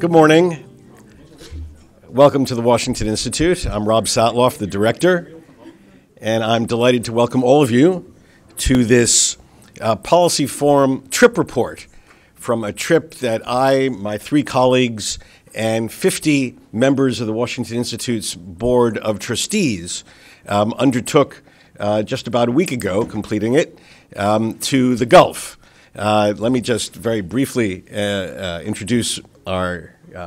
Good morning. Welcome to the Washington Institute. I'm Rob Satloff, the director, and I'm delighted to welcome all of you to this Policy Forum trip report from a trip that I, my 3 colleagues, and 50 members of the Washington Institute's Board of Trustees undertook just about a week ago, completing it, to the Gulf. Let me just very briefly introduce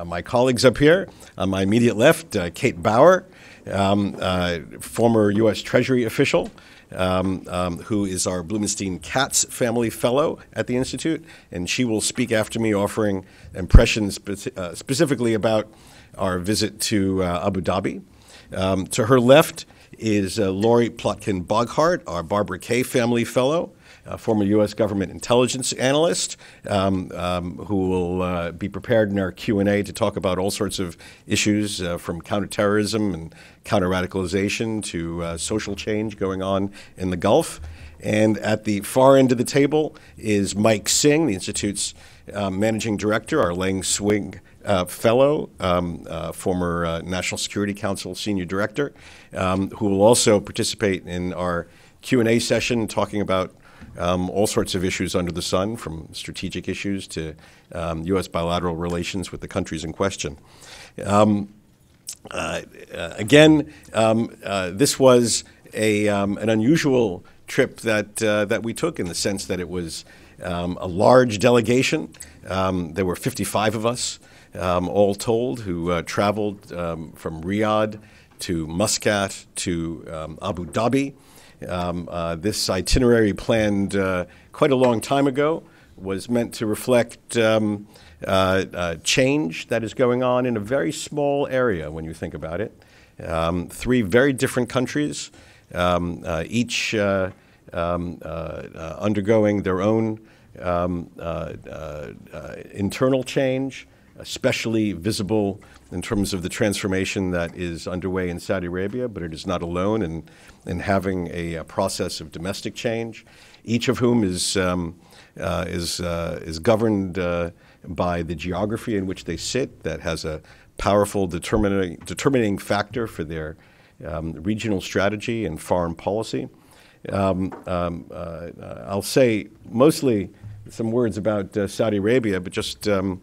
my colleagues up here. On my immediate left, Kate Bauer, former U.S. Treasury official, who is our Blumenstein-Katz Family Fellow at the Institute, and she will speak after me, offering impressions specifically about our visit to Abu Dhabi. To her left is Lori Plotkin Boghardt, our Barbara K. Family Fellow, former U.S. government intelligence analyst, who will be prepared in our Q&A to talk about all sorts of issues from counterterrorism and counter-radicalization to social change going on in the Gulf. And at the far end of the table is Mike Singh, the Institute's managing director, our Lane-Swig Fellow, former National Security Council senior director, who will also participate in our Q&A session talking about all sorts of issues under the sun, from strategic issues to U.S. bilateral relations with the countries in question. Again, this was an unusual trip that we took, in the sense that it was a large delegation. There were 55 of us, all told, who traveled from Riyadh to Muscat to Abu Dhabi. This itinerary, planned quite a long time ago, was meant to reflect change that is going on in a very small area when you think about it. 3 very different countries, each undergoing their own internal change, especially visible in terms of the transformation that is underway in Saudi Arabia, but it is not alone in having a process of domestic change, each of whom is governed by the geography in which they sit, that has a powerful determining factor for their regional strategy and foreign policy. I'll say mostly some words about Saudi Arabia, but just a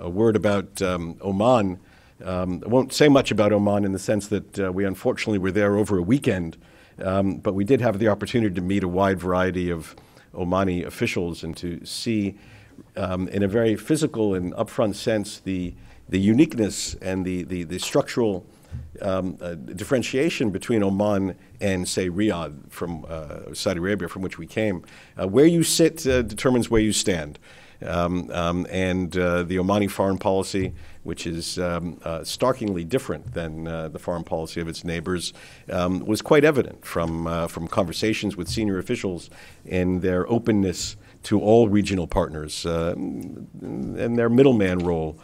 word about Oman. I won't say much about Oman in the sense that we unfortunately were there over a weekend, but we did have the opportunity to meet a wide variety of Omani officials and to see, in a very physical and upfront sense, the uniqueness and the structural differentiation between Oman and, say, Riyadh, from Saudi Arabia, from which we came. Where you sit determines where you stand. And the Omani foreign policy, which is starkly different than the foreign policy of its neighbors, was quite evident from conversations with senior officials and their openness to all regional partners and their middleman role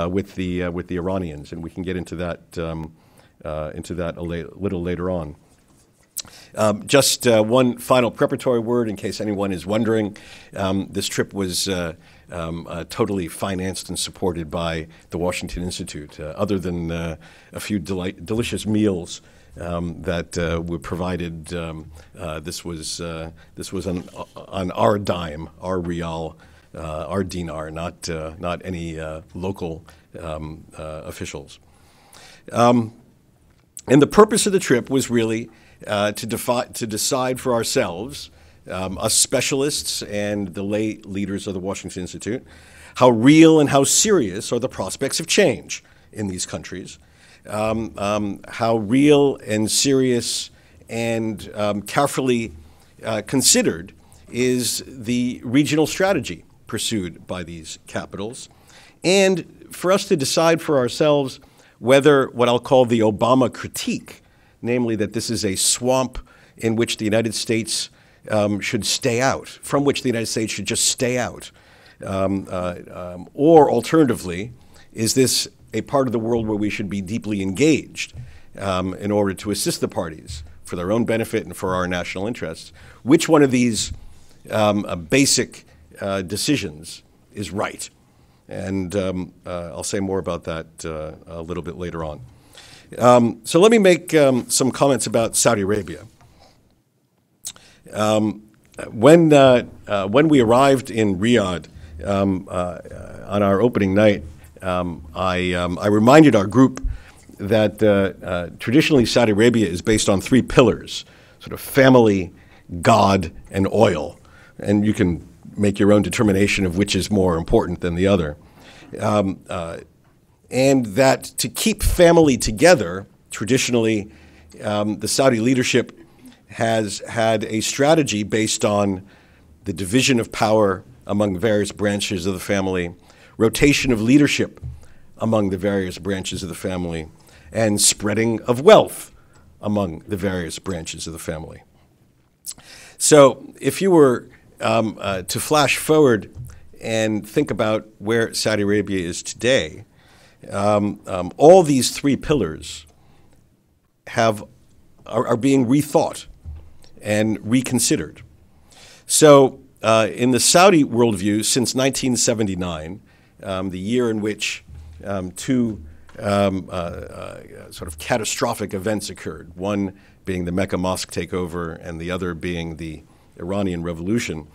with the Iranians, and we can get into that a little later on. Just one final preparatory word, in case anyone is wondering. This trip was totally financed and supported by the Washington Institute, other than a few delicious meals that were provided. This was on our dime, our rial, our dinar, not any local officials. And the purpose of the trip was really to decide for ourselves, us specialists and the lay leaders of the Washington Institute, how real and how serious are the prospects of change in these countries, how real and serious and carefully considered is the regional strategy pursued by these capitals, and for us to decide for ourselves whether what I'll call the Obama critique, namely that this is a swamp in which the United States should stay out, from which the United States should just stay out, or alternatively, is this a part of the world where we should be deeply engaged in order to assist the parties for their own benefit and for our national interests? Which one of these basic decisions is right? And I'll say more about that a little bit later on. So let me make some comments about Saudi Arabia. When we arrived in Riyadh on our opening night, I reminded our group that traditionally Saudi Arabia is based on three pillars, sort of family, God, and oil. And you can make your own determination of which is more important than the other. And that to keep family together, traditionally, the Saudi leadership has had a strategy based on the division of power among various branches of the family, rotation of leadership among the various branches of the family, and spreading of wealth among the various branches of the family. So if you were to flash forward and think about where Saudi Arabia is today, all these three pillars are being rethought and reconsidered. So in the Saudi worldview, since 1979, the year in which two sort of catastrophic events occurred, one being the Mecca mosque takeover and the other being the Iranian Revolution,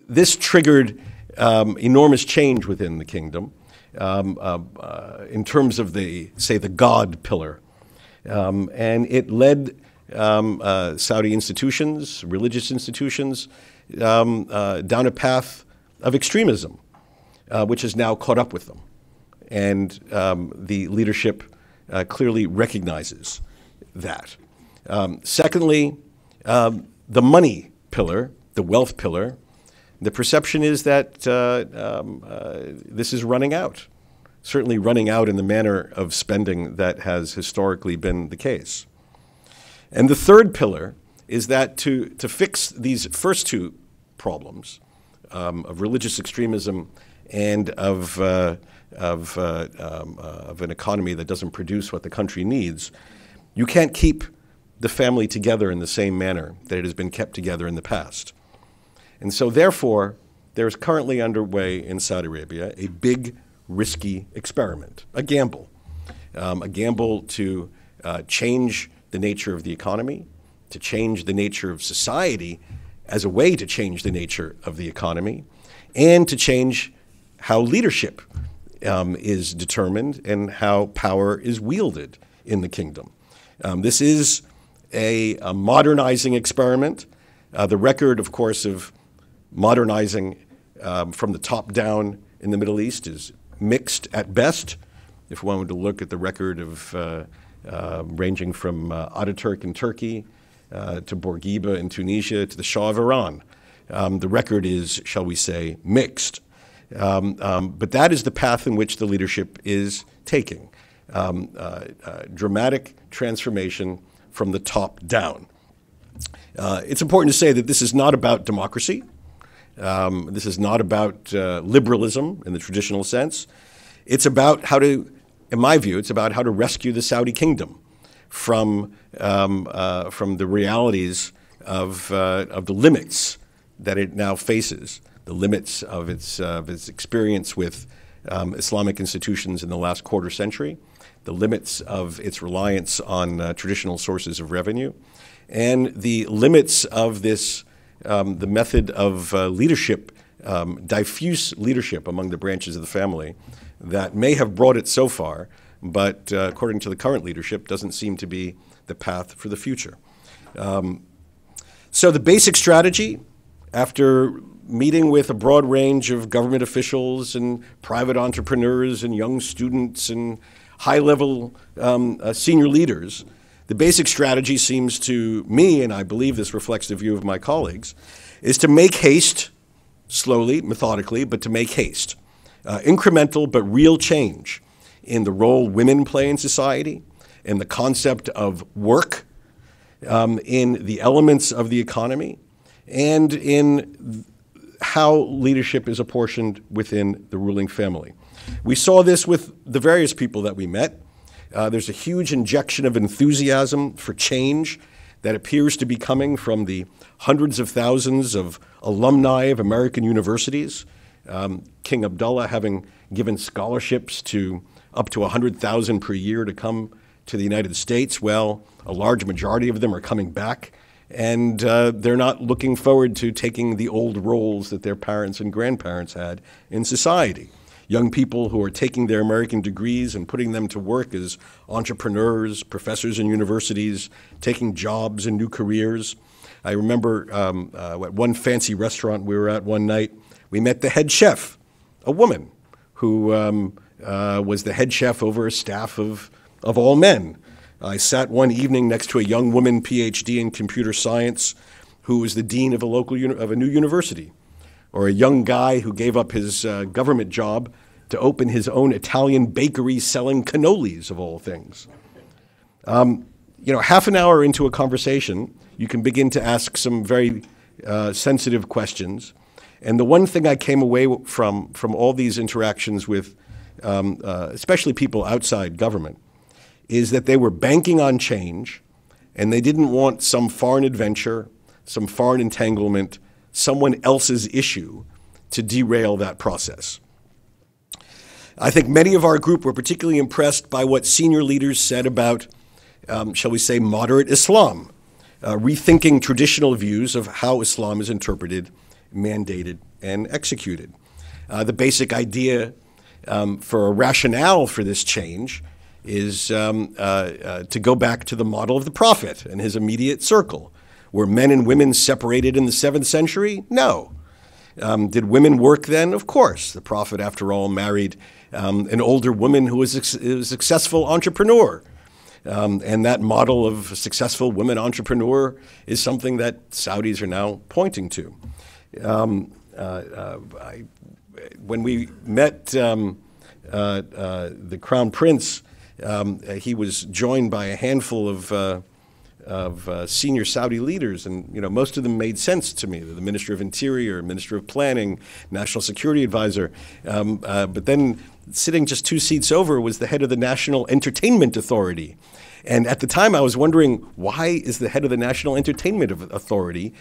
this triggered enormous change within the kingdom in terms of the God pillar. And it led Saudi institutions, religious institutions, down a path of extremism, which has now caught up with them. And the leadership clearly recognizes that. Secondly, the money pillar, the wealth pillar, the perception is that this is running out, certainly running out in the manner of spending that has historically been the case. And the third pillar is that to fix these first two problems of religious extremism and of an economy that doesn't produce what the country needs, you can't keep the family together in the same manner that it has been kept together in the past. And so therefore, there is currently underway in Saudi Arabia a big, risky experiment, a gamble to change the nature of the economy, to change the nature of society as a way to change the nature of the economy, and to change how leadership is determined and how power is wielded in the kingdom. This is a modernizing experiment. The record, of course, of modernizing from the top down in the Middle East is mixed at best. If one were to look at the record of ranging from Ataturk in Turkey to Bourguiba in Tunisia to the Shah of Iran, the record is, shall we say, mixed. But that is the path in which the leadership is taking. Dramatic transformation from the top down. It's important to say that this is not about democracy. This is not about liberalism in the traditional sense. It's about how to, in my view, it's about how to rescue the Saudi kingdom from the realities of the limits that it now faces, the limits of its experience with Islamic institutions in the last quarter century, the limits of its reliance on traditional sources of revenue, and the limits of this, the method of leadership, diffuse leadership among the branches of the family that may have brought it so far, but according to the current leadership, doesn't seem to be the path for the future. So the basic strategy, after meeting with a broad range of government officials and private entrepreneurs and young students and high-level senior leaders, the basic strategy seems to me, and I believe this reflects the view of my colleagues, is to make haste, slowly, methodically, but to make haste. Incremental but real change in the role women play in society, in the concept of work, in the elements of the economy, and in how leadership is apportioned within the ruling family. We saw this with the various people that we met. There's a huge injection of enthusiasm for change that appears to be coming from the hundreds of thousands of alumni of American universities King Abdullah having given scholarships to up to 100,000 per year to come to the United States. Well, a large majority of them are coming back, and they're not looking forward to taking the old roles that their parents and grandparents had in society. Young people who are taking their American degrees and putting them to work as entrepreneurs, professors in universities, taking jobs and new careers. I remember at one fancy restaurant we were at one night, we met the head chef, a woman who was the head chef over a staff of all men. I sat one evening next to a young woman, PhD in computer science, who was the dean of a new university, or a young guy who gave up his government job to open his own Italian bakery selling cannolis, of all things. Half an hour into a conversation, you can begin to ask some very sensitive questions. And the one thing I came away from all these interactions with, especially people outside government, is that they were banking on change, and they didn't want some foreign adventure, some foreign entanglement, someone else's issue to derail that process. I think many of our group were particularly impressed by what senior leaders said about, shall we say, moderate Islam, rethinking traditional views of how Islam is interpreted, mandated, and executed. The basic idea for a rationale for this change is to go back to the model of the Prophet and his immediate circle. Were men and women separated in the 7th century? No. Did women work then? Of course. The Prophet, after all, married an older woman who was a successful entrepreneur. And that model of a successful women entrepreneur is something that Saudis are now pointing to. When we met the Crown Prince, he was joined by a handful of senior Saudi leaders, and most of them made sense to me. The Minister of Interior, Minister of Planning, National Security Advisor. But then sitting just 2 seats over was the head of the National Entertainment Authority. And at the time I was wondering, why is the head of the National Entertainment Authority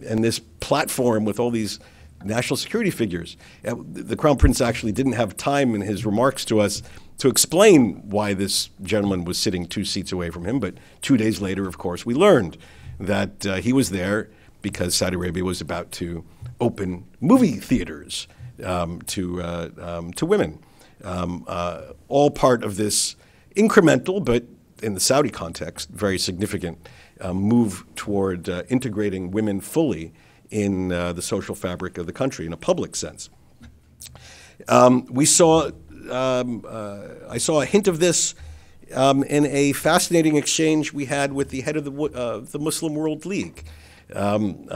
and this platform with all these national security figures? The Crown Prince actually didn't have time in his remarks to us to explain why this gentleman was sitting 2 seats away from him. But 2 days later, of course, we learned that he was there because Saudi Arabia was about to open movie theaters to women. All part of this incremental, but in the Saudi context, very significant move toward integrating women fully in the social fabric of the country in a public sense. I saw a hint of this in a fascinating exchange we had with the head of the Muslim World League when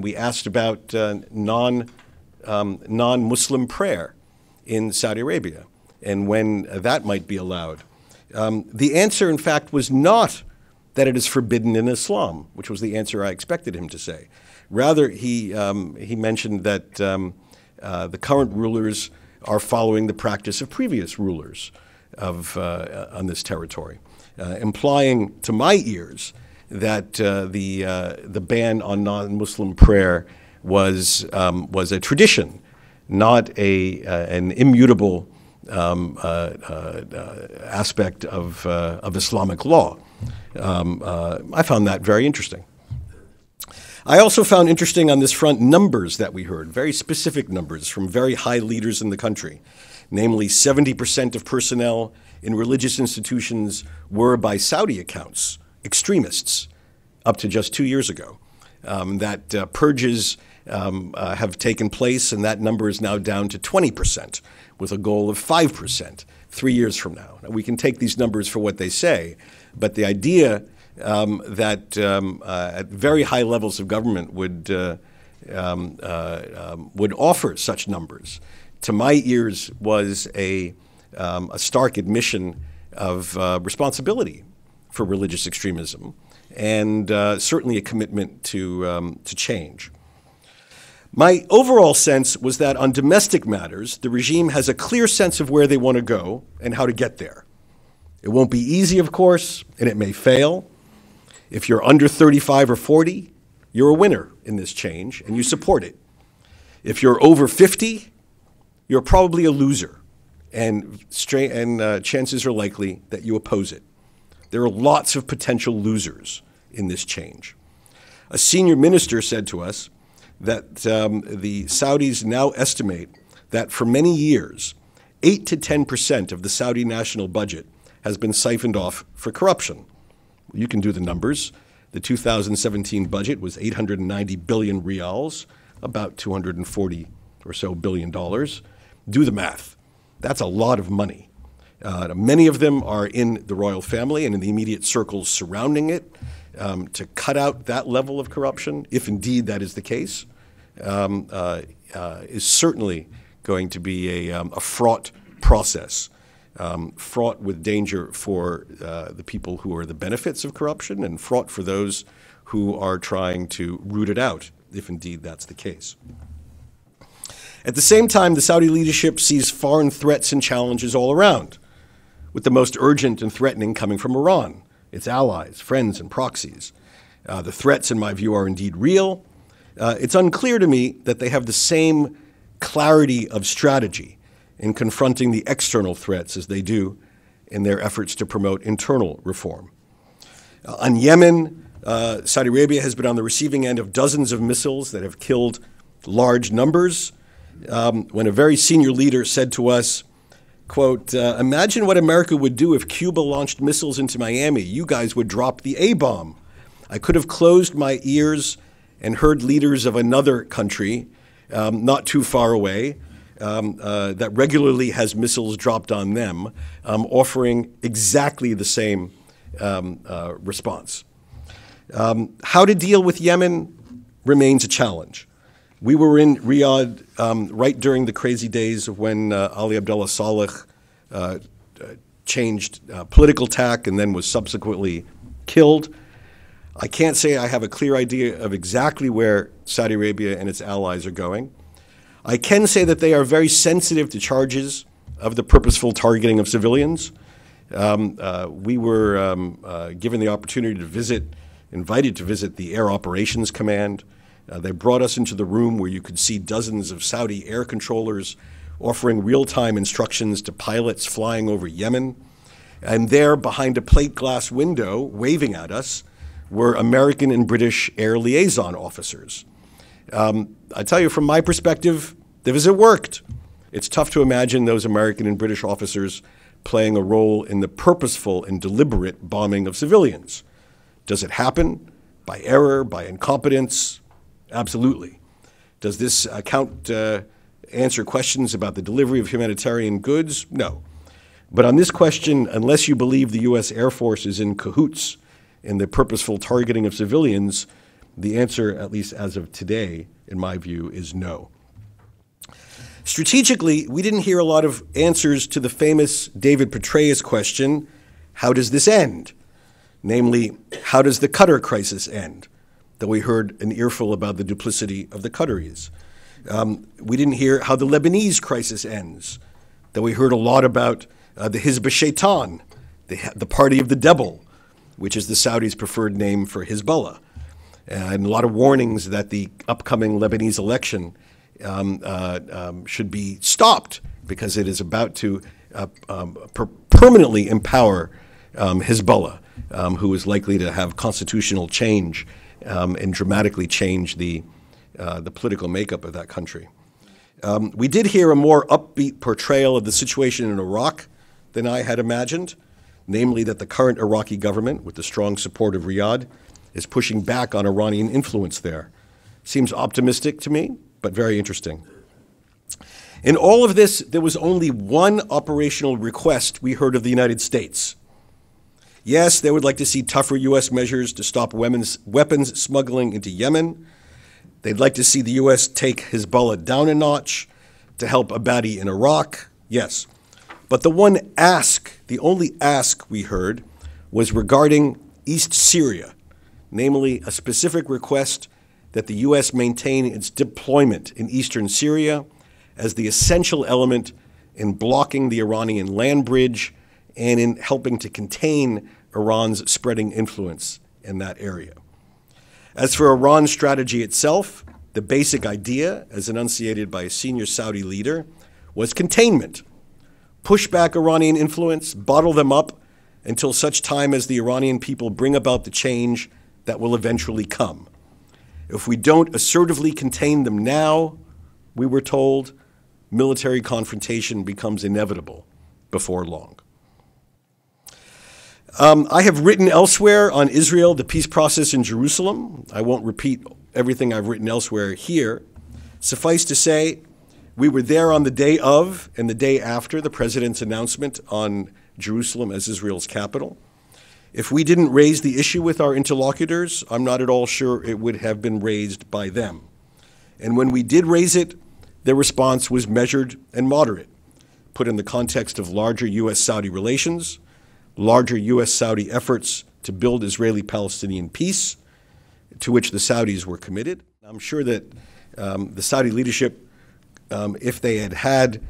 we asked about non-Muslim prayer in Saudi Arabia and when that might be allowed. The answer, in fact, was not that it is forbidden in Islam, which was the answer I expected him to say. Rather, he mentioned that the current rulers are following the practice of previous rulers on this territory, implying to my ears that the ban on non-Muslim prayer was a tradition, not an immutable aspect of Islamic law. I found that very interesting. I also found interesting on this front numbers that we heard, very specific numbers from very high leaders in the country. Namely, 70% of personnel in religious institutions were, by Saudi accounts, extremists, up to just 2 years ago. That purges have taken place, and that number is now down to 20%, with a goal of 5% 3 years from now. Now, we can take these numbers for what they say, but the idea that at very high levels of government would offer such numbers, to my ears, was a stark admission of responsibility for religious extremism, and certainly a commitment to change. My overall sense was that on domestic matters, the regime has a clear sense of where they want to go and how to get there. It won't be easy, of course, and it may fail. If you're under 35 or 40, you're a winner in this change, and you support it. If you're over 50, you're probably a loser, and chances are likely that you oppose it. There are lots of potential losers in this change. A senior minister said to us that the Saudis now estimate that for many years, 8 to 10% of the Saudi national budget has been siphoned off for corruption. You can do the numbers. The 2017 budget was 890 billion riyals, about $240 or so billion. Do the math. That's a lot of money. Many of them are in the royal family and in the immediate circles surrounding it. To cut out that level of corruption, if indeed that is the case, is certainly going to be a fraught process, fraught with danger for the people who are the benefits of corruption and fraught for those who are trying to root it out, if indeed that's the case. At the same time, the Saudi leadership sees foreign threats and challenges all around, with the most urgent and threatening coming from Iran, its allies, friends, and proxies. The threats, in my view, are indeed real. It's unclear to me that they have the same clarity of strategy in confronting the external threats as they do in their efforts to promote internal reform. On Yemen, Saudi Arabia has been on the receiving end of dozens of missiles that have killed large numbers. When a very senior leader said to us, quote, imagine what America would do if Cuba launched missiles into Miami. You guys would drop the A-bomb. I could have closed my ears and heard leaders of another country not too far away that regularly has missiles dropped on them, offering exactly the same response. How to deal with Yemen remains a challenge. We were in Riyadh right during the crazy days of when Ali Abdullah Saleh changed political tack and then was subsequently killed. I can't say I have a clear idea of exactly where Saudi Arabia and its allies are going. I can say that they are very sensitive to charges of the purposeful targeting of civilians. We were given the opportunity to visit, invited to visit the Air Operations Command. They brought us into the room where you could see dozens of Saudi air controllers offering real-time instructions to pilots flying over Yemen. And there, behind a plate glass window, waving at us, were American and British air liaison officers. I tell you, from my perspective, the visit worked. It's tough to imagine those American and British officers playing a role in the purposeful and deliberate bombing of civilians. Does it happen by error, by incompetence? Absolutely. Does this account answer questions about the delivery of humanitarian goods? No. But on this question, unless you believe the U.S. Air Force is in cahoots in the purposeful targeting of civilians, the answer, at least as of today, in my view, is no. Strategically, we didn't hear a lot of answers to the famous David Petraeus question, how does this end? Namely, how does the Qatar crisis end? Though we heard an earful about the duplicity of the Qataris. We didn't hear how the Lebanese crisis ends. Though we heard a lot about the Hizb Shaitan, the party of the devil, which is the Saudis' preferred name for Hezbollah. And a lot of warnings that the upcoming Lebanese election should be stopped because it is about to permanently empower Hezbollah, who is likely to have constitutional change and dramatically change the political makeup of that country. We did hear a more upbeat portrayal of the situation in Iraq than I had imagined, namely that the current Iraqi government, with the strong support of Riyadh, is pushing back on Iranian influence there. Seems optimistic to me, but very interesting. In all of this, there was only one operational request we heard of the United States. Yes, they would like to see tougher U.S. measures to stop weapons smuggling into Yemen. They'd like to see the U.S. take Hezbollah down a notch to help Abadi in Iraq. Yes. But the only ask we heard was regarding East Syria, namely a specific request that the U.S. maintain its deployment in eastern Syria as the essential element in blocking the Iranian land bridge and in helping to contain Iran's spreading influence in that area. As for Iran's strategy itself, The basic idea, as enunciated by a senior Saudi leader, was containment. Push back Iranian influence, bottle them up until such time as the Iranian people bring about the change that will eventually come. If we don't assertively contain them now, we were told, military confrontation becomes inevitable before long. I have written elsewhere on Israel, the peace process in Jerusalem. I won't repeat everything I've written elsewhere here. Suffice to say, we were there on the day of and the day after the president's announcement on Jerusalem as Israel's capital. If we didn't raise the issue with our interlocutors, I'm not at all sure it would have been raised by them. And when we did raise it, their response was measured and moderate, put in the context of larger U.S.-Saudi relations, larger U.S.-Saudi efforts to build Israeli-Palestinian peace, to which the Saudis were committed. I'm sure that the Saudi leadership, if they had had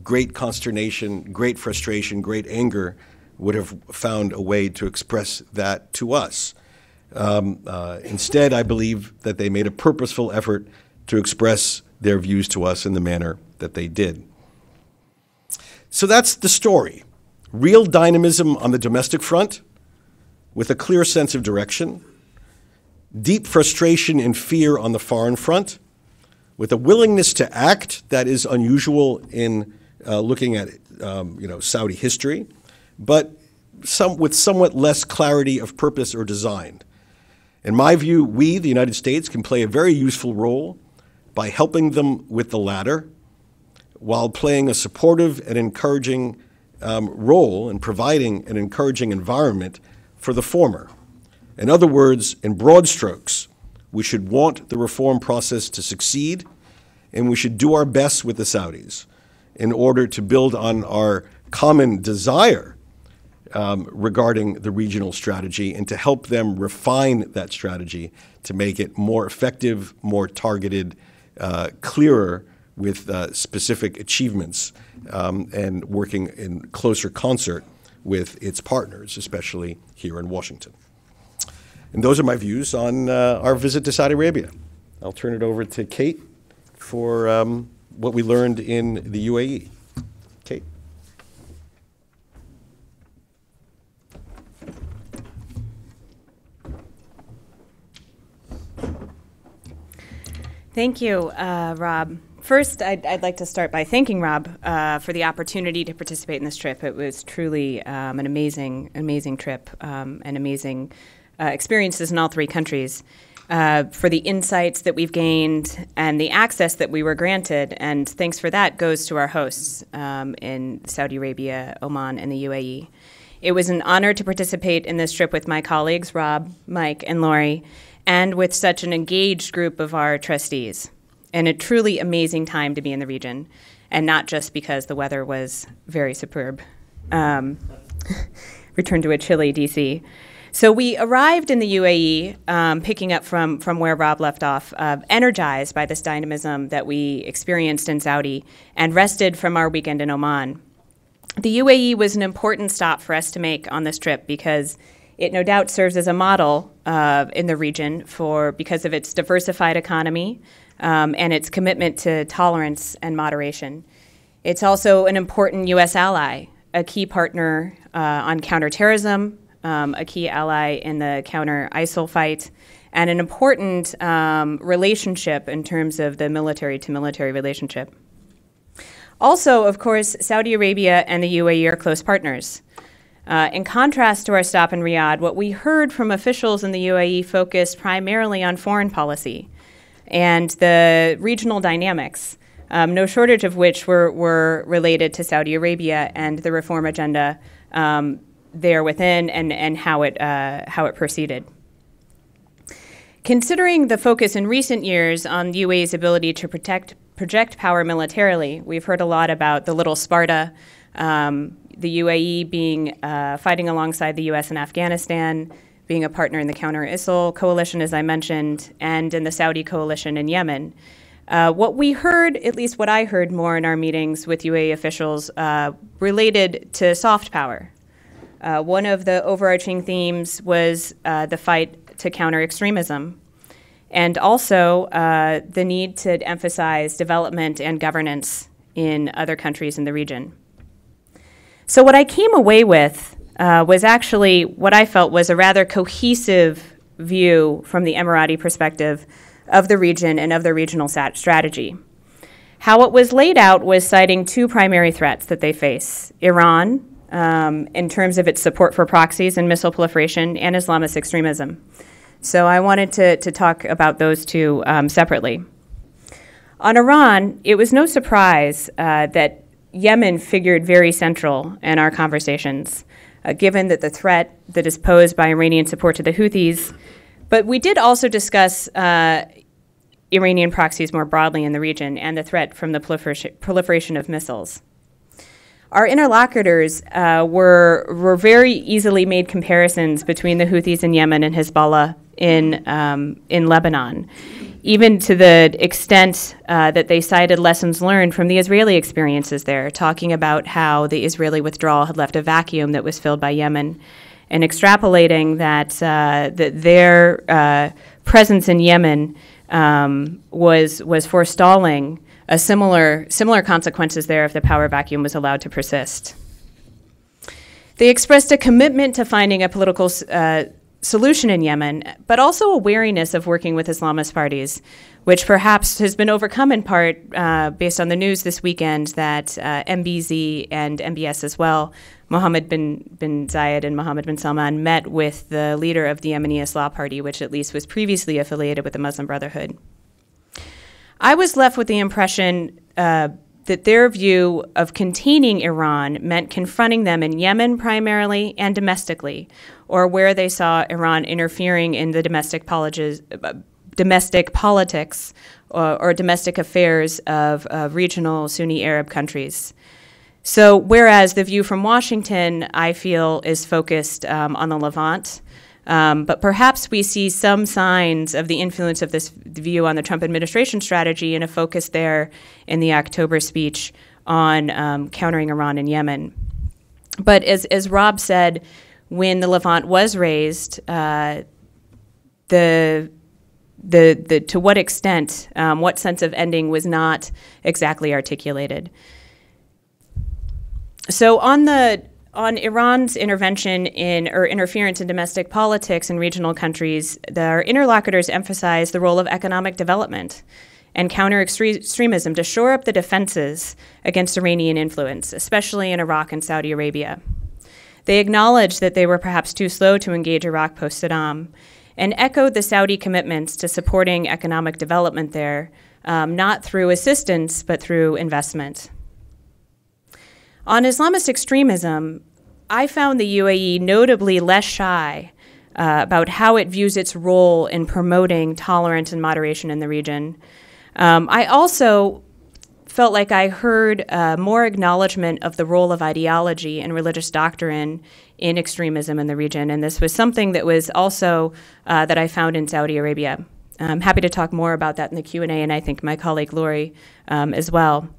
great consternation, great frustration, great anger, would have found a way to express that to us. Instead, I believe that they made a purposeful effort to express their views to us in the manner that they did. So that's the story. Real dynamism on the domestic front, with a clear sense of direction, deep frustration and fear on the foreign front, with a willingness to act that is unusual in looking at Saudi history, but with somewhat less clarity of purpose or design. In my view, we, the United States, can play a very useful role by helping them with the latter, while playing a supportive and encouraging role in providing an encouraging environment for the former. In other words, in broad strokes, we should want the reform process to succeed, and we should do our best with the Saudis in order to build on our common desire regarding the regional strategy and to help them refine that strategy to make it more effective, more targeted, clearer with specific achievements and working in closer concert with its partners, especially here in Washington. And those are my views on our visit to Saudi Arabia. I'll turn it over to Kate for what we learned in the UAE. Kate. Thank you, Rob. First, I'd like to start by thanking Rob for the opportunity to participate in this trip. It was truly an amazing trip and amazing experiences in all three countries, for the insights that we've gained and the access that we were granted. And thanks for that goes to our hosts in Saudi Arabia, Oman, and the UAE. It was an honor to participate in this trip with my colleagues, Rob, Mike, and Lori, and with such an engaged group of our trustees. And a truly amazing time to be in the region, and not just because the weather was very superb. Return to a chilly D.C. So we arrived in the UAE, picking up from where Rob left off, energized by this dynamism that we experienced in Saudi, and rested from our weekend in Oman. The UAE was an important stop for us to make on this trip because it no doubt serves as a model in the region because of its diversified economy, and its commitment to tolerance and moderation. It's also an important U.S. ally, a key partner on counterterrorism, a key ally in the counter-ISIL fight, and an important relationship in terms of the military-to-military relationship. Also, of course, Saudi Arabia and the UAE are close partners. In contrast to our stop in Riyadh, what we heard from officials in the UAE focused primarily on foreign policy and the regional dynamics, no shortage of which were related to Saudi Arabia and the reform agenda there within and how it proceeded. Considering the focus in recent years on the UAE's ability to project power militarily, we've heard a lot about the Little Sparta, the UAE being fighting alongside the U.S. in Afghanistan, being a partner in the counter-ISIL coalition, as I mentioned, and in the Saudi coalition in Yemen. What we heard, at least what I heard more in our meetings with UAE officials, related to soft power. One of the overarching themes was the fight to counter extremism. and also the need to emphasize development and governance in other countries in the region. So what I came away with was actually what I felt was a rather cohesive view from the Emirati perspective of the region and of the regional strategy. How it was laid out was citing two primary threats that they face: Iran, in terms of its support for proxies and missile proliferation, and Islamist extremism. So I wanted to talk about those two separately. On Iran, it was no surprise that Yemen figured very central in our conversations, given that the threat that is posed by Iranian support to the Houthis. But we did also discuss Iranian proxies more broadly in the region and the threat from the proliferation of missiles. Our interlocutors were very easily made comparisons between the Houthis in Yemen and Hezbollah in Lebanon, even to the extent that they cited lessons learned from the Israeli experiences there, talking about how the Israeli withdrawal had left a vacuum that was filled by Yemen, and extrapolating that their presence in Yemen was forestalling a similar consequences there if the power vacuum was allowed to persist. They expressed a commitment to finding a political solution in Yemen, but also a wariness of working with Islamist parties, which perhaps has been overcome in part based on the news this weekend that MBZ and MBS as well, Mohammed bin Zayed and Mohammed bin Salman, met with the leader of the Yemeni Islah Party, which at least was previously affiliated with the Muslim Brotherhood. I was left with the impression that their view of containing Iran meant confronting them in Yemen primarily and domestically, or where they saw Iran interfering in the domestic politics or domestic affairs of regional Sunni Arab countries. So whereas the view from Washington, I feel, is focused on the Levant, but perhaps we see some signs of the influence of this view on the Trump administration strategy and a focus there in the October speech on countering Iran and Yemen. But as Rob said, when the Levant was raised, to what extent, what sense of ending was not exactly articulated. So on Iran's intervention or interference in domestic politics in regional countries, our interlocutors emphasized the role of economic development and counter-extremism to shore up the defenses against Iranian influence, especially in Iraq and Saudi Arabia. They acknowledged that they were perhaps too slow to engage Iraq post-Saddam and echoed the Saudi commitments to supporting economic development there, not through assistance, but through investment. On Islamist extremism, I found the UAE notably less shy about how it views its role in promoting tolerance and moderation in the region. I also felt like I heard more acknowledgement of the role of ideology and religious doctrine in extremism in the region, and this was something that was also that I found in Saudi Arabia. I'm happy to talk more about that in the Q&A, and I think my colleague Lori as well.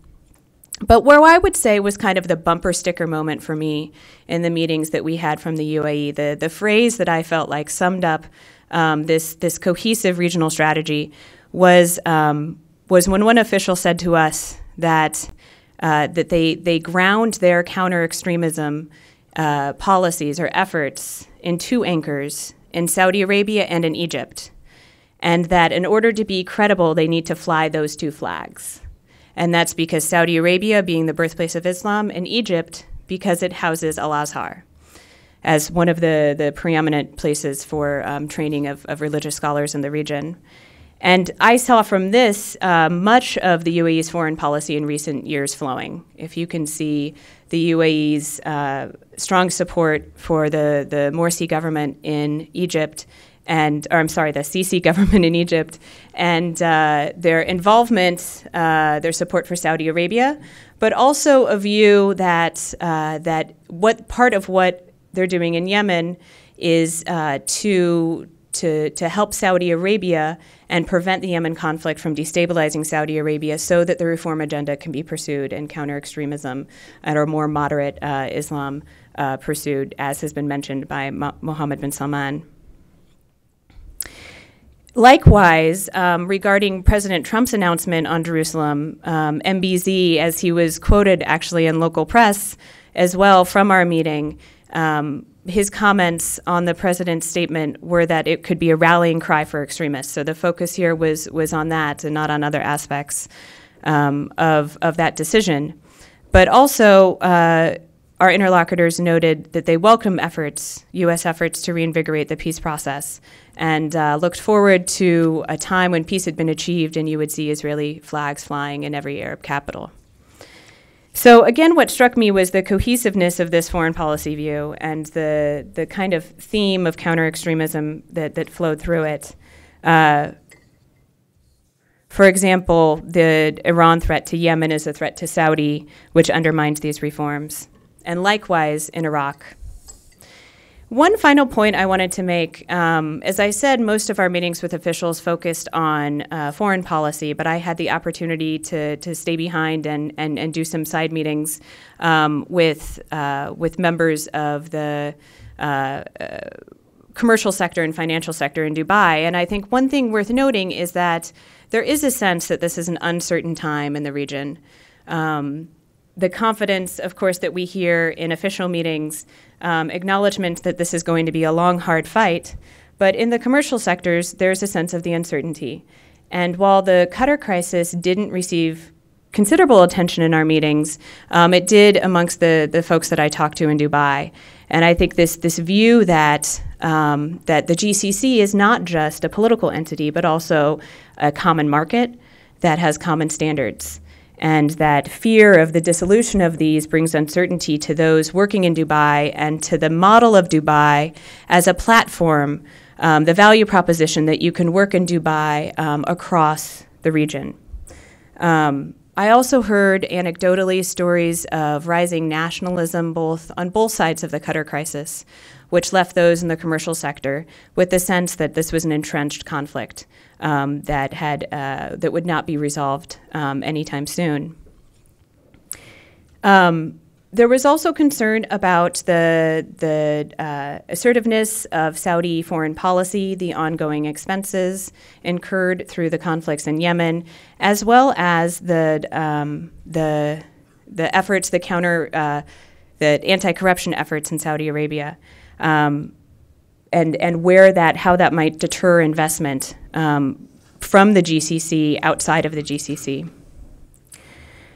But where I would say was kind of the bumper sticker moment for me in the meetings that we had from the UAE, the phrase that I felt like summed up this cohesive regional strategy was when one official said to us that they ground their counter-extremism policies or efforts in two anchors, in Saudi Arabia and in Egypt, and that in order to be credible, they need to fly those two flags. And that's because Saudi Arabia being the birthplace of Islam, and Egypt because it houses Al-Azhar as one of the preeminent places for training of religious scholars in the region. And I saw from this much of the UAE's foreign policy in recent years flowing. If you can see the UAE's strong support for the Morsi government in Egypt, the Sisi government in Egypt, and their involvement, their support for Saudi Arabia, but also a view that what part of what they're doing in Yemen is to help Saudi Arabia and prevent the Yemen conflict from destabilizing Saudi Arabia so that the reform agenda can be pursued and counter-extremism or more moderate Islam pursued, as has been mentioned by Mohammed bin Salman. Likewise, regarding President Trump's announcement on Jerusalem, MBZ, as he was quoted actually in local press as well from our meeting, his comments on the president's statement were that it could be a rallying cry for extremists. So the focus here was on that and not on other aspects of that decision. But also, our interlocutors noted that they welcome efforts, U.S. efforts to reinvigorate the peace process, and looked forward to a time when peace had been achieved and you would see Israeli flags flying in every Arab capital. So again, what struck me was the cohesiveness of this foreign policy view and the kind of theme of counter-extremism that flowed through it. For example, the Iran threat to Yemen is a threat to Saudi, which undermines these reforms. And likewise in Iraq. One final point I wanted to make, as I said, most of our meetings with officials focused on foreign policy, but I had the opportunity to stay behind and do some side meetings with members of the commercial sector and financial sector in Dubai. And I think one thing worth noting is that there is a sense that this is an uncertain time in the region. The confidence, of course, that we hear in official meetings, acknowledgement that this is going to be a long, hard fight. But in the commercial sectors, there's a sense of the uncertainty. And while the Qatar crisis didn't receive considerable attention in our meetings, it did amongst the folks that I talked to in Dubai. And I think this view that the GCC is not just a political entity, but also a common market that has common standards. And that fear of the dissolution of these brings uncertainty to those working in Dubai and to the model of Dubai as a platform, the value proposition that you can work in Dubai across the region. I also heard anecdotally stories of rising nationalism on both sides of the Qatar crisis, which left those in the commercial sector with the sense that this was an entrenched conflict that would not be resolved anytime soon. There was also concern about the assertiveness of Saudi foreign policy, the ongoing expenses incurred through the conflicts in Yemen, as well as the efforts, the anti-corruption efforts in Saudi Arabia, and how that might deter investment from the GCC outside of the GCC.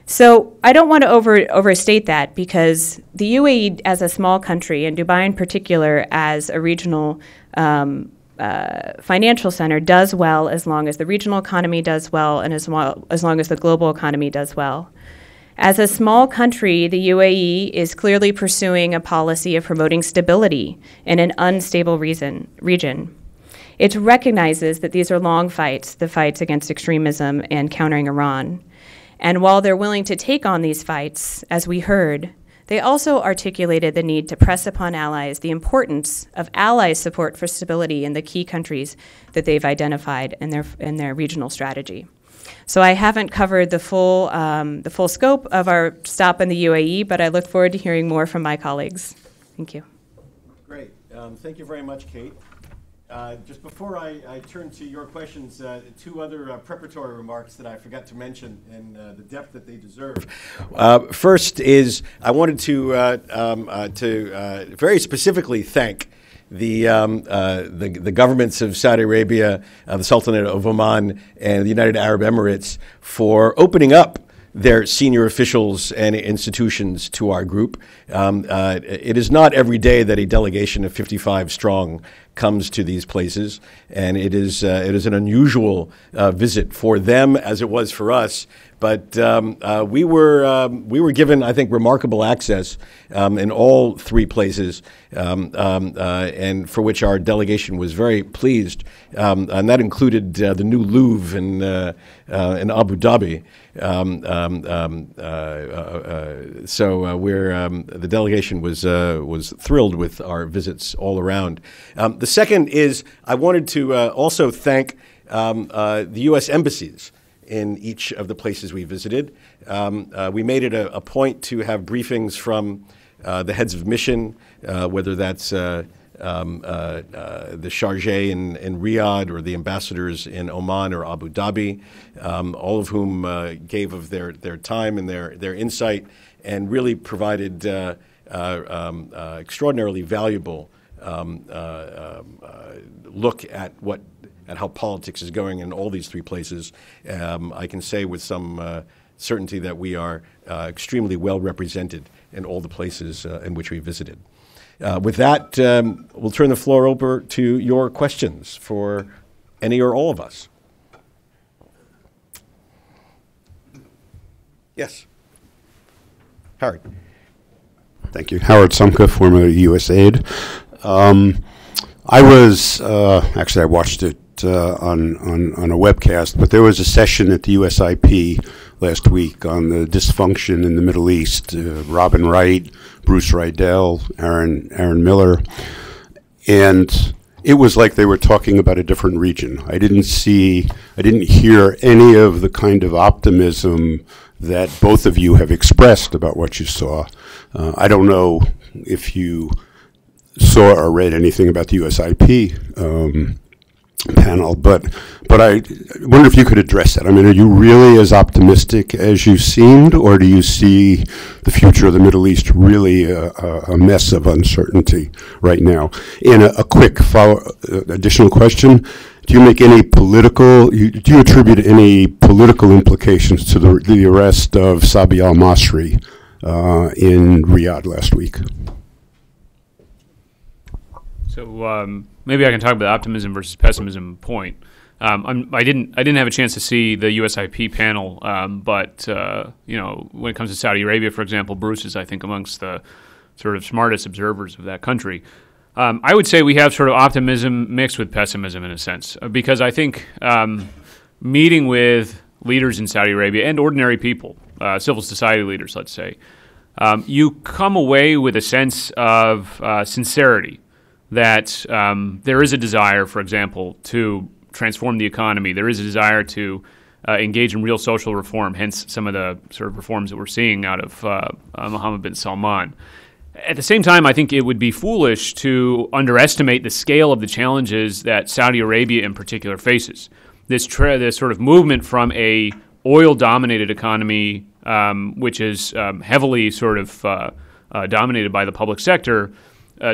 So I don't want to overstate that, because the UAE as a small country, and Dubai in particular as a regional financial center, does well as long as the regional economy does well and as long as the global economy does well. As a small country, the UAE is clearly pursuing a policy of promoting stability in an unstable region. It recognizes that these are long fights, the fights against extremism and countering Iran. And while they're willing to take on these fights, as we heard, they also articulated the need to press upon allies the importance of allies' support for stability in the key countries that they've identified in their regional strategy. So I haven't covered the full scope of our stop in the UAE, but I look forward to hearing more from my colleagues. Thank you. Great. Thank you very much, Kate. Just before I turn to your questions, two other preparatory remarks that I forgot to mention in the depth that they deserve. First is I wanted to very specifically thank the governments of Saudi Arabia, the Sultanate of Oman, and the United Arab Emirates for opening up their senior officials and institutions to our group. It is not every day that a delegation of 55 strong comes to these places, and it is an unusual visit for them as it was for us. But we were given, I think, remarkable access in all three places, and for which our delegation was very pleased. And that included the new Louvre in Abu Dhabi. So the delegation was thrilled with our visits all around. The second is I wanted to also thank the U.S. embassies in each of the places we visited. We made it a point to have briefings from the heads of mission, whether that's the chargé in Riyadh or the ambassadors in Oman or Abu Dhabi, all of whom gave of their time and their insight and really provided extraordinarily valuable look at how politics is going in all these three places. I can say with some certainty that we are extremely well represented in all the places in which we visited. With that, we'll turn the floor over to your questions for any or all of us. Yes. Howard. Thank you. Howard Sumka, former USAID. I was, actually I watched it on a webcast, but there was a session at the USIP last week on the dysfunction in the Middle East. Robin Wright, Bruce Rydell, Aaron Miller, and it was like they were talking about a different region. I didn't hear any of the kind of optimism that both of you have expressed about what you saw. I don't know if you saw or read anything about the USIP panel, but I wonder if you could address that. I mean, are you really as optimistic as you seemed, or do you see the future of the Middle East really a mess of uncertainty right now? And a quick additional question. Do you make any do you attribute any political implications to the arrest of Sabi al-Masri in Riyadh last week? So maybe I can talk about the optimism versus pessimism point. I didn't have a chance to see the USIP panel, but when it comes to Saudi Arabia, for example, Bruce is, I think, amongst the sort of smartest observers of that country. I would say we have sort of optimism mixed with pessimism in a sense, because I think meeting with leaders in Saudi Arabia and ordinary people, civil society leaders, let's say, you come away with a sense of sincerity that there is a desire, for example, to transform the economy. There is a desire to engage in real social reform, hence some of the sort of reforms that we're seeing out of Mohammed bin Salman. At the same time, I think it would be foolish to underestimate the scale of the challenges that Saudi Arabia in particular faces. This sort of movement from a oil-dominated economy, which is heavily sort of dominated by the public sector,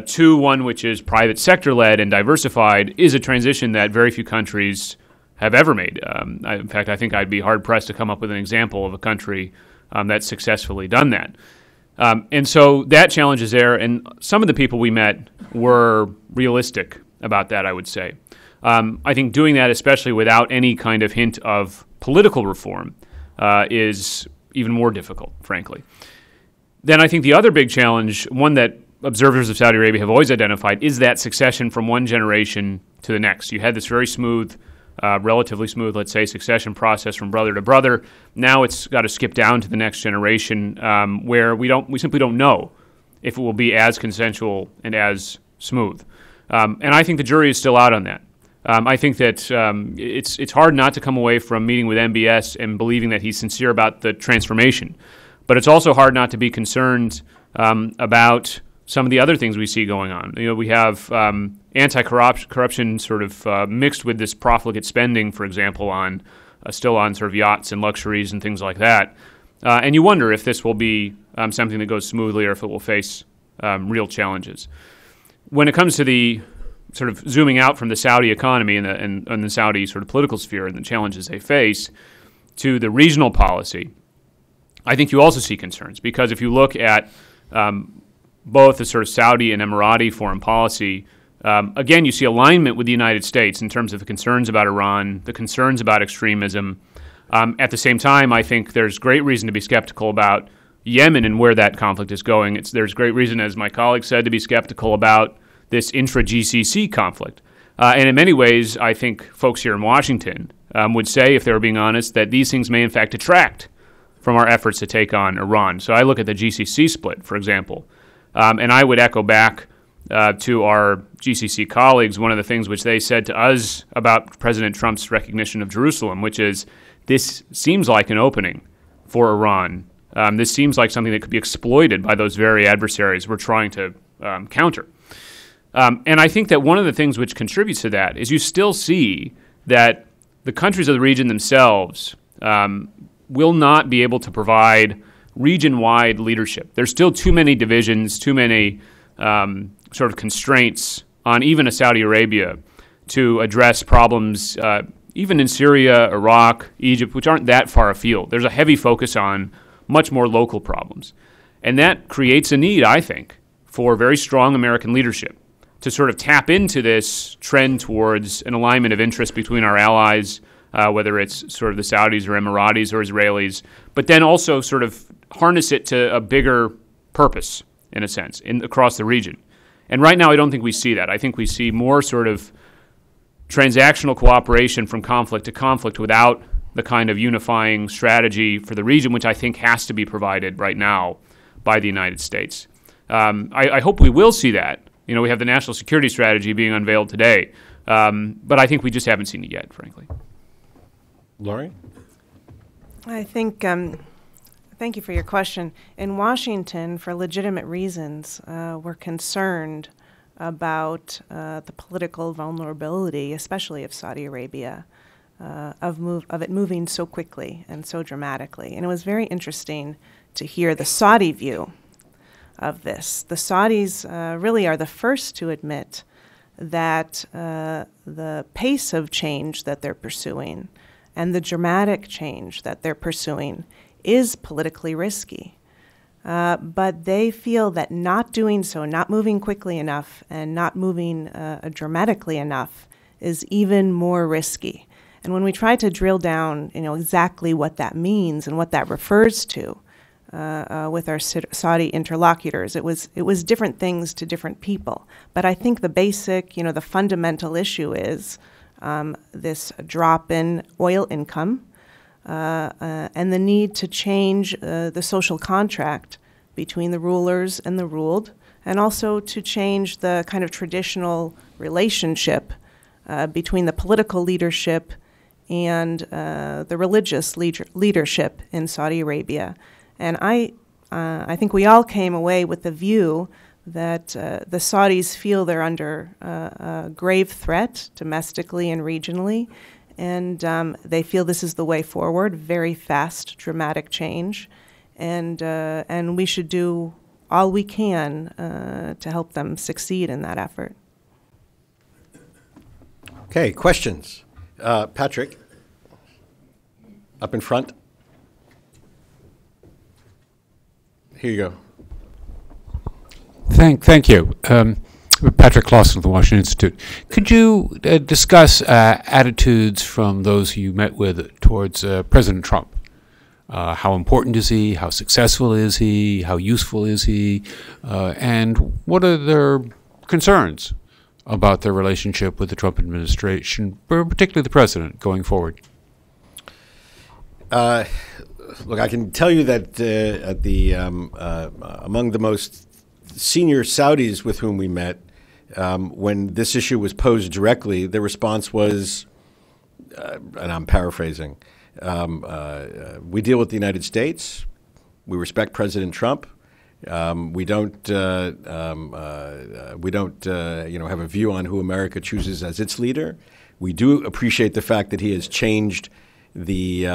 to one which is private sector-led and diversified, is a transition that very few countries have ever made. In fact, I think I'd be hard-pressed to come up with an example of a country that's successfully done that. And so that challenge is there, and some of the people we met were realistic about that, I would say. I think doing that, especially without any kind of hint of political reform, is even more difficult, frankly. Then I think the other big challenge, one that observers of Saudi Arabia have always identified, is that succession from one generation to the next. You had this very smooth, relatively smooth, let's say, succession process from brother to brother. Now it's got to skip down to the next generation, where we simply don't know if it will be as consensual and as smooth. And I think the jury is still out on that. I think that it's hard not to come away from meeting with MBS and believing that he's sincere about the transformation. But it's also hard not to be concerned about some of the other things we see going on. We have anti-corruption sort of mixed with this profligate spending, for example, still on sort of yachts and luxuries and things like that. And you wonder if this will be something that goes smoothly or if it will face real challenges. When it comes to the sort of zooming out from the Saudi economy and the Saudi sort of political sphere and the challenges they face to the regional policy, I think you also see concerns, because if you look at both the sort of Saudi and Emirati foreign policy, again, you see alignment with the United States in terms of the concerns about Iran, the concerns about extremism. At the same time, I think there's great reason to be skeptical about Yemen and where that conflict is going. There's great reason, as my colleague said, to be skeptical about this intra-GCC conflict. And in many ways, I think folks here in Washington would say, if they were being honest, that these things may in fact detract from our efforts to take on Iran. So I look at the GCC split, for example, and I would echo back to our GCC colleagues one of the things which they said to us about President Trump's recognition of Jerusalem, which is this seems like an opening for Iran. This seems like something that could be exploited by those very adversaries we're trying to counter. And I think that one of the things which contributes to that is you still see that the countries of the region themselves will not be able to provide region-wide leadership. There's still too many divisions, too many sort of constraints on even a Saudi Arabia to address problems even in Syria, Iraq, Egypt, which aren't that far afield. There's a heavy focus on much more local problems. And that creates a need, I think, for very strong American leadership to sort of tap into this trend towards an alignment of interest between our allies, whether it's sort of the Saudis or Emiratis or Israelis, but then also sort of harness it to a bigger purpose, in a sense, across the region. And right now I don't think we see that. I think we see more sort of transactional cooperation from conflict to conflict without the kind of unifying strategy for the region, which I think has to be provided right now by the United States. I hope we will see that. You know, we have the national security strategy being unveiled today, but I think we just haven't seen it yet, frankly. Lori? I think, thank you for your question. In Washington, for legitimate reasons, we're concerned about the political vulnerability, especially of Saudi Arabia, of it moving so quickly and so dramatically. And it was very interesting to hear the Saudi view of this. The Saudis really are the first to admit that the pace of change that they're pursuing and the dramatic change that they're pursuing is politically risky. But they feel that not doing so, not moving quickly enough and not moving dramatically enough is even more risky. And when we try to drill down, exactly what that means and what that refers to with our Saudi interlocutors, it was different things to different people. But I think the basic, the fundamental issue is this drop in oil income and the need to change the social contract between the rulers and the ruled, and also to change the kind of traditional relationship between the political leadership and the religious leadership in Saudi Arabia. And I think we all came away with the view that the Saudis feel they're under a grave threat domestically and regionally, and they feel this is the way forward, very fast, dramatic change, and we should do all we can to help them succeed in that effort. Okay, questions? Patrick, up in front. Here you go. Thank you. Patrick Clausen of the Washington Institute. Could you discuss attitudes from those you met with towards President Trump? How important is he? How successful is he? How useful is he? And what are their concerns about their relationship with the Trump administration, particularly the president, going forward? Look, I can tell you that at the among the most senior Saudis with whom we met, when this issue was posed directly, the response was, and I'm paraphrasing, we deal with the United States. We respect President Trump. We don't have a view on who America chooses as its leader. We do appreciate the fact that he has changed the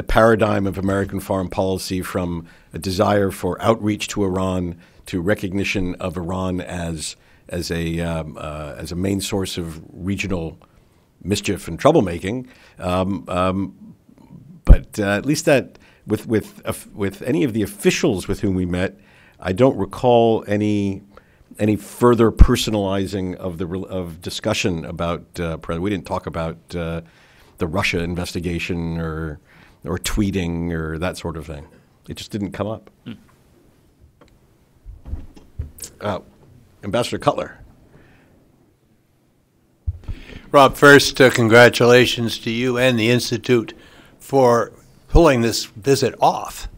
paradigm of American foreign policy from a desire for outreach to Iran to recognition of Iran as a main source of regional mischief and troublemaking. But at least that with any of the officials with whom we met, I don't recall any further personalizing of discussion about President. We didn't talk about the Russia investigation or tweeting or that sort of thing. It just didn't come up. Ambassador Cutler. Rob, first, congratulations to you and the Institute for pulling this visit off.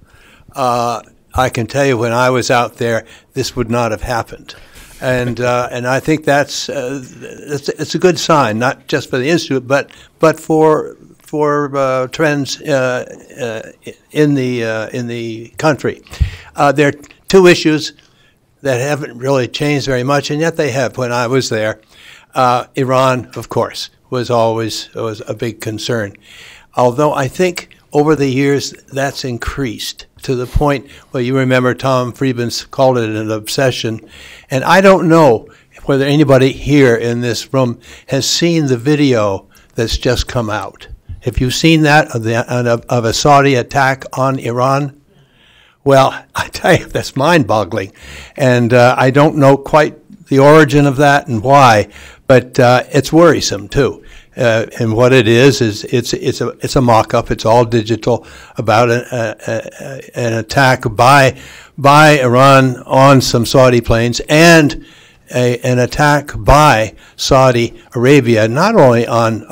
I can tell you when I was out there, this would not have happened. And I think it's a good sign, not just for the Institute, but for trends in the country. There are two issues. that haven't really changed very much, and yet they have. When I was there, Iran, of course, was a big concern. Although I think over the years that's increased to the point where you remember Tom Friedman called it an obsession. And I don't know whether anybody here in this room has seen the video that's just come out. Have you seen that of a Saudi attack on Iran? Well, I tell you, that's mind-boggling. And I don't know quite the origin of that and why, but it's worrisome too. And what it is it's a mock-up. It's all digital about an attack by Iran on some Saudi planes, and an attack by Saudi Arabia, not only on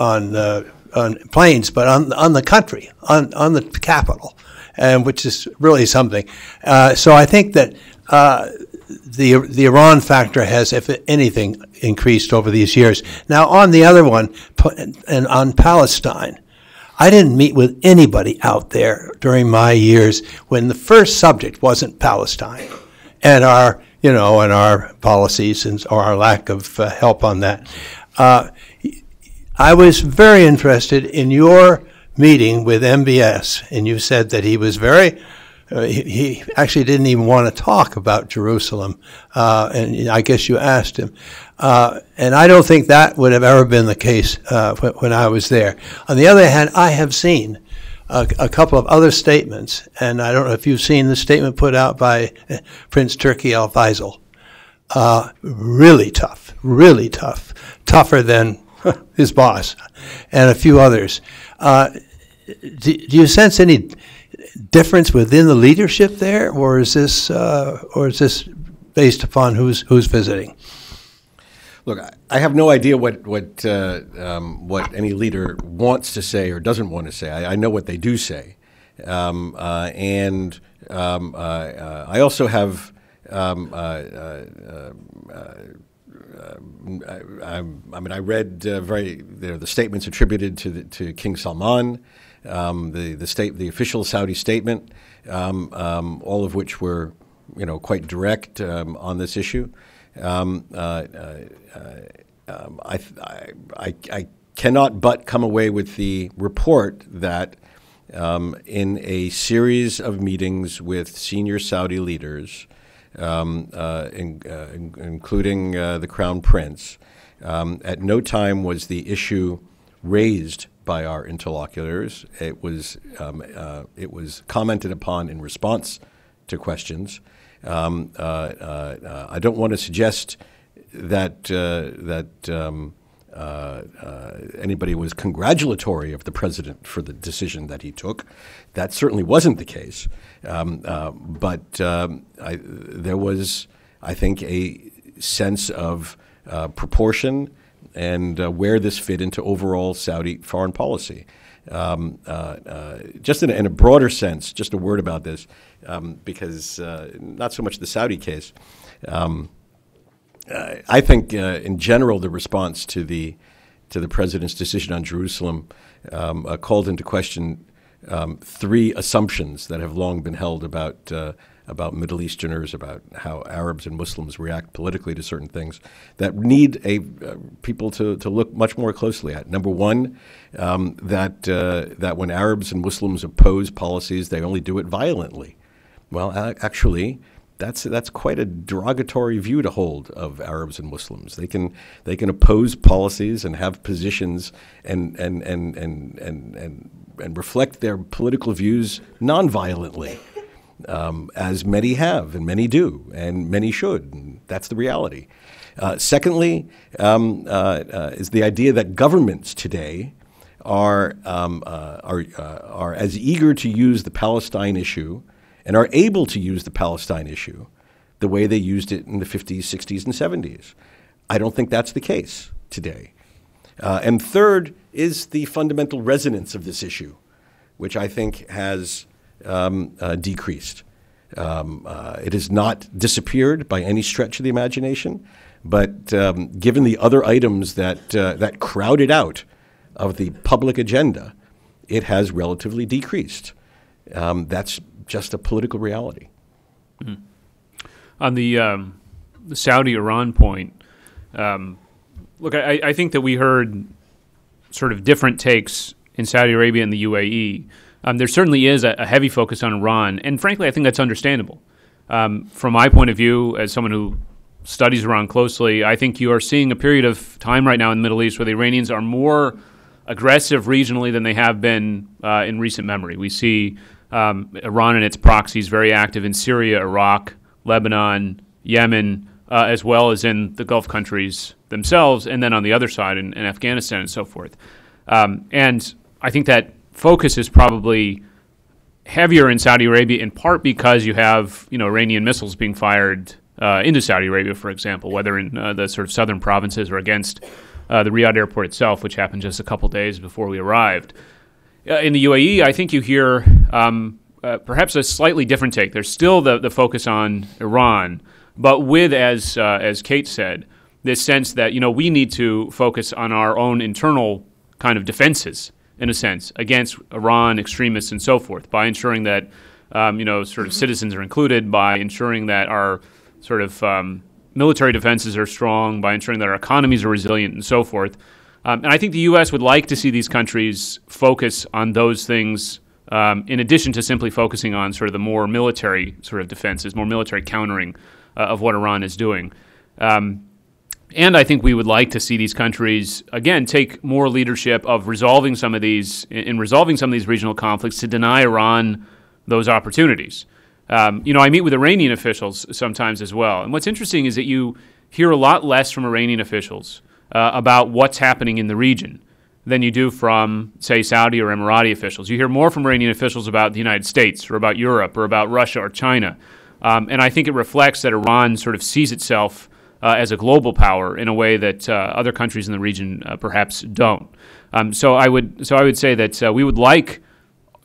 planes but on the country, on the capital, and which is really something. So I think that the Iran factor has, if anything, increased over these years. Now, on the other one, and on Palestine, I didn't meet with anybody out there during my years when the first subject wasn't Palestine and our policies or our lack of help on that. I was very interested in your meeting with MBS, and you said that he was very. He actually didn't even want to talk about Jerusalem, and I guess you asked him. And I don't think that would have ever been the case when I was there. On the other hand, I have seen a couple of other statements, and I don't know if you've seen the statement put out by Prince Turki Al Faisal. Really tough, tougher than his boss and a few others. Do you sense any difference within the leadership there, or is this based upon who's visiting? Look, I have no idea what any leader wants to say or doesn't want to say. I know what they do say, and I also have. I read the statements attributed to King Salman, the official Saudi statement, all of which were, quite direct on this issue. I cannot but come away with the report that in a series of meetings with senior Saudi leaders, including the Crown Prince, at no time was the issue raised by our interlocutors. It was commented upon in response to questions. I don't want to suggest that anybody was congratulatory of the president for the decision that he took. That certainly wasn't the case. But there was, I think, a sense of proportion and where this fit into overall Saudi foreign policy. Just in a broader sense, just a word about this, because not so much the Saudi case. I think, in general, the response to the president's decision on Jerusalem called into question three assumptions that have long been held about Middle Easterners, about how Arabs and Muslims react politically to certain things that need people to look much more closely at. Number one, that when Arabs and Muslims oppose policies, they only do it violently. Well, actually, that's quite a derogatory view to hold of Arabs and Muslims. They can oppose policies and have positions and reflect their political views nonviolently, as many have and many do and many should. And that's the reality. Secondly, is the idea that governments today are as eager to use the Palestine issue and are able to use the Palestine issue the way they used it in the 50s, 60s, and 70s. I don't think that's the case today. And third is the fundamental resonance of this issue, which I think has decreased. It has not disappeared by any stretch of the imagination, but given the other items that crowded out of the public agenda, it has relatively decreased. That's just a political reality. Mm-hmm. On the Saudi-Iran point, look, I think that we heard sort of different takes in Saudi Arabia and the UAE. There certainly is a heavy focus on Iran, and frankly, I think that's understandable. From my point of view, as someone who studies Iran closely, I think you are seeing a period of time right now in the Middle East where the Iranians are more aggressive regionally than they have been in recent memory. We see Iran and its proxies very active in Syria, Iraq, Lebanon, Yemen, as well as in the Gulf countries themselves, and then on the other side in Afghanistan and so forth. And I think that focus is probably heavier in Saudi Arabia, in part because you have Iranian missiles being fired into Saudi Arabia, for example, whether in the sort of southern provinces or against the Riyadh airport itself, which happened just a couple days before we arrived. In the UAE, I think you hear perhaps a slightly different take. There's still the focus on Iran, but with, as Kate said, this sense that we need to focus on our own internal kind of defenses, in a sense, against Iran extremists and so forth, by ensuring that sort of citizens are included, by ensuring that our sort of military defenses are strong, by ensuring that our economies are resilient and so forth. And I think the U.S. would like to see these countries focus on those things in addition to simply focusing on sort of the more military sort of defenses, more military countering of what Iran is doing. And I think we would like to see these countries, again, take more leadership of resolving some of these regional conflicts to deny Iran those opportunities. I meet with Iranian officials sometimes as well. And what's interesting is that you hear a lot less from Iranian officials about what's happening in the region than you do from, say, Saudi or Emirati officials. You hear more from Iranian officials about the United States or about Europe or about Russia or China. And I think it reflects that Iran sort of sees itself as a global power in a way that other countries in the region perhaps don't. So I would say that we would like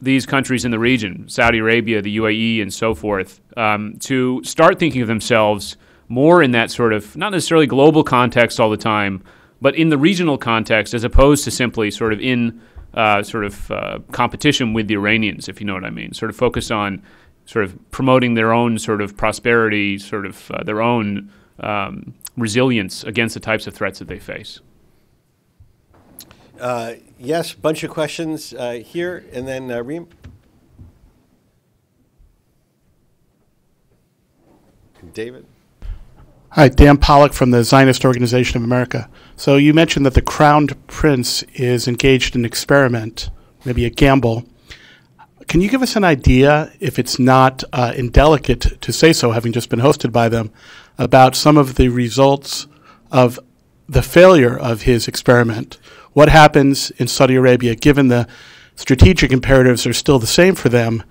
these countries in the region, Saudi Arabia, the UAE, and so forth, to start thinking of themselves more in that sort of, not necessarily global context all the time, but in the regional context, as opposed to simply sort of in competition with the Iranians, if you know what I mean. Sort of focus on sort of promoting their own sort of prosperity, sort of their own resilience against the types of threats that they face. Yes, bunch of questions here, and then Reem. David. Hi, Dan Pollock from the Zionist Organization of America. So you mentioned that the crowned prince is engaged in an experiment, maybe a gamble. Can you give us an idea, if it's not indelicate to say so, having just been hosted by them, about some of the results of the failure of his experiment? What happens in Saudi Arabia, given the strategic imperatives are still the same for them,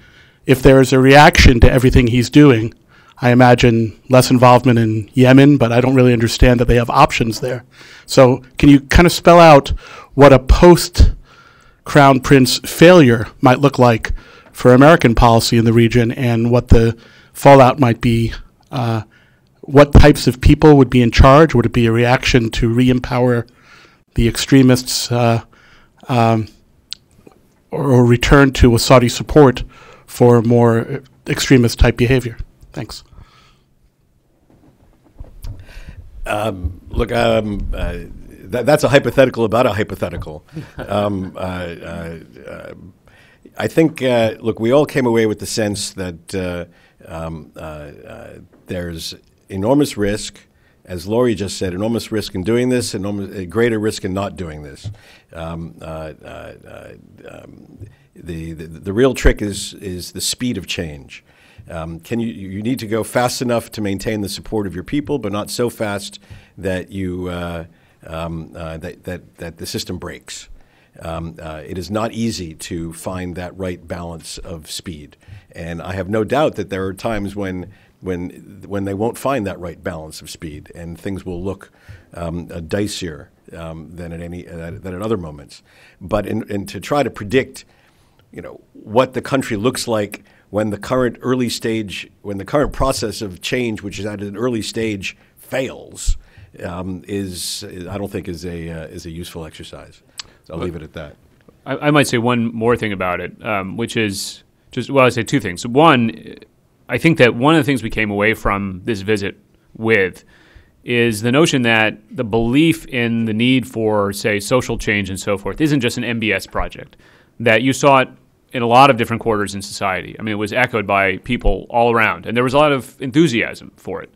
if there is a reaction to everything he's doing? I imagine less involvement in Yemen, but I don't really understand that they have options there. So can you kind of spell out what a post-Crown Prince failure might look like for American policy in the region, and what the fallout might be? What types of people would be in charge? Would it be a reaction to re-empower the extremists or return to a Saudi support for more extremist-type behavior? Thanks. Look, that's a hypothetical about a hypothetical. I think, look, we all came away with the sense that there's enormous risk, as Lori just said, enormous risk in doing this, a greater risk in not doing this. The real trick is the speed of change. You need to go fast enough to maintain the support of your people, but not so fast that you that the system breaks. It is not easy to find that right balance of speed, and I have no doubt that there are times when they won't find that right balance of speed, and things will look dicier than at other moments. But to try to predict, what the country looks like when the current process of change, which is at an early stage, fails, I don't think is a useful exercise. So I'll leave it at that. I might say one more thing about it, which is I'd say two things. One, I think that one of the things we came away from this visit with is the notion that the belief in the need for, say, social change and so forth isn't just an MBS project, that you saw it in a lot of different quarters in society. I mean, it was echoed by people all around, and there was a lot of enthusiasm for it.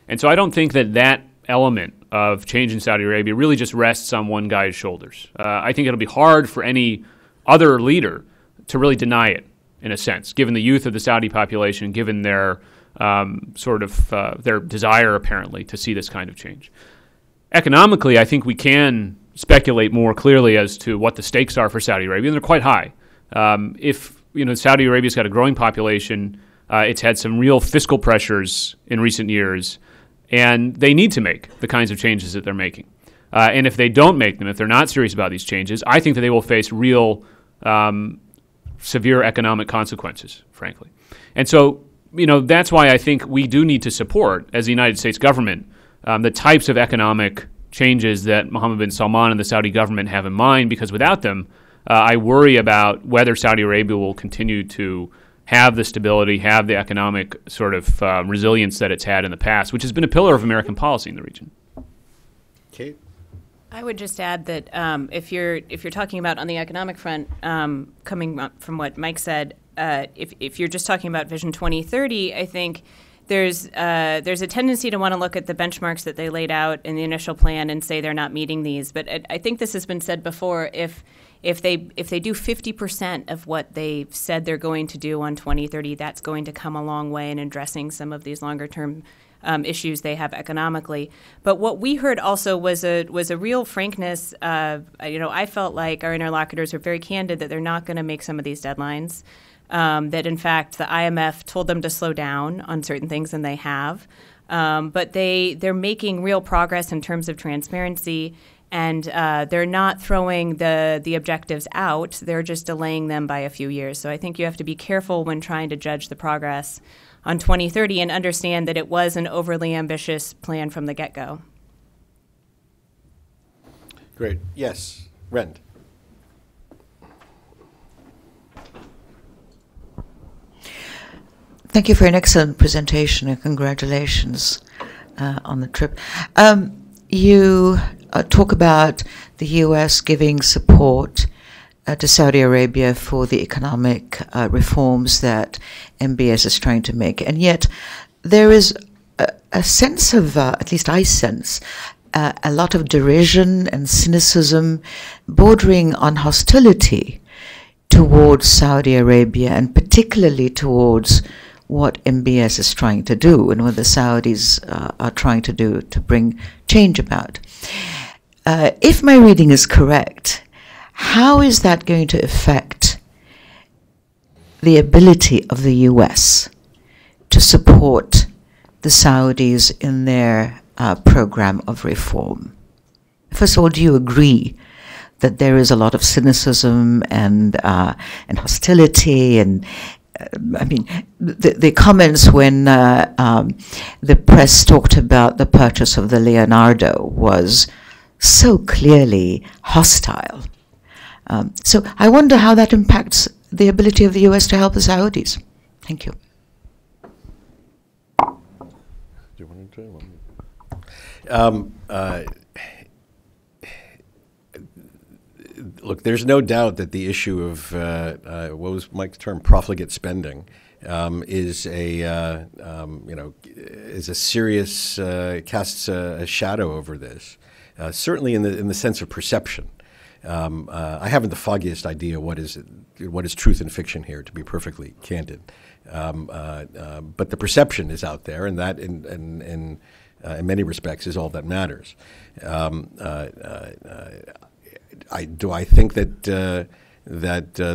And so I don't think that that element of change in Saudi Arabia really just rests on one guy's shoulders. I think it'll be hard for any other leader to really deny it, in a sense, given the youth of the Saudi population, given their their desire, apparently, to see this kind of change. Economically, I think we can speculate more clearly as to what the stakes are for Saudi Arabia, and they're quite high. If Saudi Arabia's got a growing population, it's had some real fiscal pressures in recent years, and they need to make the kinds of changes that they're making. And if they don't make them, if they're not serious about these changes, I think that they will face real severe economic consequences, frankly. And so, that's why I think we do need to support, as the United States government, the types of economic changes that Mohammed bin Salman and the Saudi government have in mind, because without them, I worry about whether Saudi Arabia will continue to have the stability, have the economic sort of resilience that it's had in the past, which has been a pillar of American policy in the region. Kate? I would just add that if you're talking about on the economic front, coming up from what Mike said, if you're just talking about Vision 2030, I think there's a tendency to want to look at the benchmarks that they laid out in the initial plan and say they're not meeting these. But I think this has been said before. If they do 50% of what they've said they're going to do on 2030, that's going to come a long way in addressing some of these longer term issues they have economically. But what we heard also was a real frankness. I felt like our interlocutors were very candid that they're not going to make some of these deadlines. That in fact the IMF told them to slow down on certain things, and they have. But they're making real progress in terms of transparency, and they're not throwing the objectives out. They're just delaying them by a few years. So I think you have to be careful when trying to judge the progress on 2030 and understand that it was an overly ambitious plan from the get-go. Great. Yes. Rend. Thank you for an excellent presentation, and congratulations on the trip. You talk about the U.S. giving support to Saudi Arabia for the economic reforms that MBS is trying to make. And yet there is a sense of, at least I sense, a lot of derision and cynicism bordering on hostility towards Saudi Arabia, and particularly towards what MBS is trying to do and what the Saudis are trying to do to bring change about. If my reading is correct, how is that going to affect the ability of the U.S. to support the Saudis in their program of reform? First of all, do you agree that there is a lot of cynicism and hostility and the comments when the press talked about the purchase of the Leonardo was so clearly hostile. So I wonder how that impacts the ability of the U.S. to help the Saudis. Thank you. Do you want to look, there's no doubt that the issue of what was Mike's term, profligate spending, is a serious casts a shadow over this. Certainly in the sense of perception. I haven't the foggiest idea what is truth and fiction here, to be perfectly candid. But the perception is out there, and that in many respects is all that matters. I think that the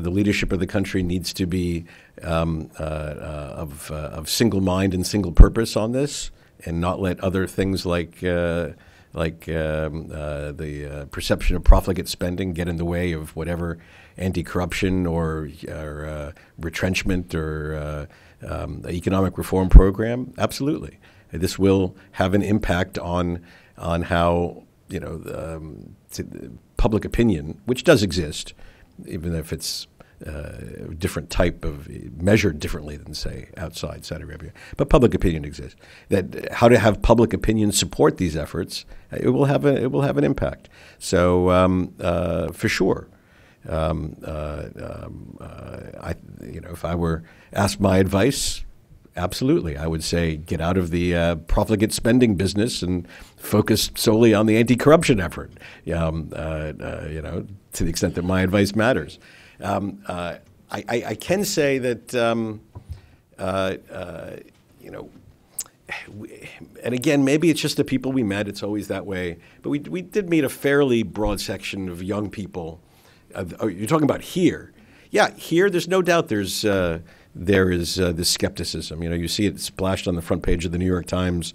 leadership of the country needs to be of single mind and single purpose on this, and not let other things like the perception of profligate spending get in the way of whatever anti-corruption or retrenchment or economic reform program. Absolutely, this will have an impact on how public opinion, which does exist, even if it's different type of measured differently than, say, outside Saudi Arabia. But public opinion exists. That how to have public opinion support these efforts, it will have an impact. So for sure, if I were asked my advice, absolutely, I would say get out of the profligate spending business and focus solely on the anti-corruption effort. To the extent that my advice matters. I can say that, and again, maybe it's just the people we met. It's always that way. But we did meet a fairly broad section of young people. You're talking about here. Yeah, here there's no doubt there is this skepticism. You see it splashed on the front page of the New York Times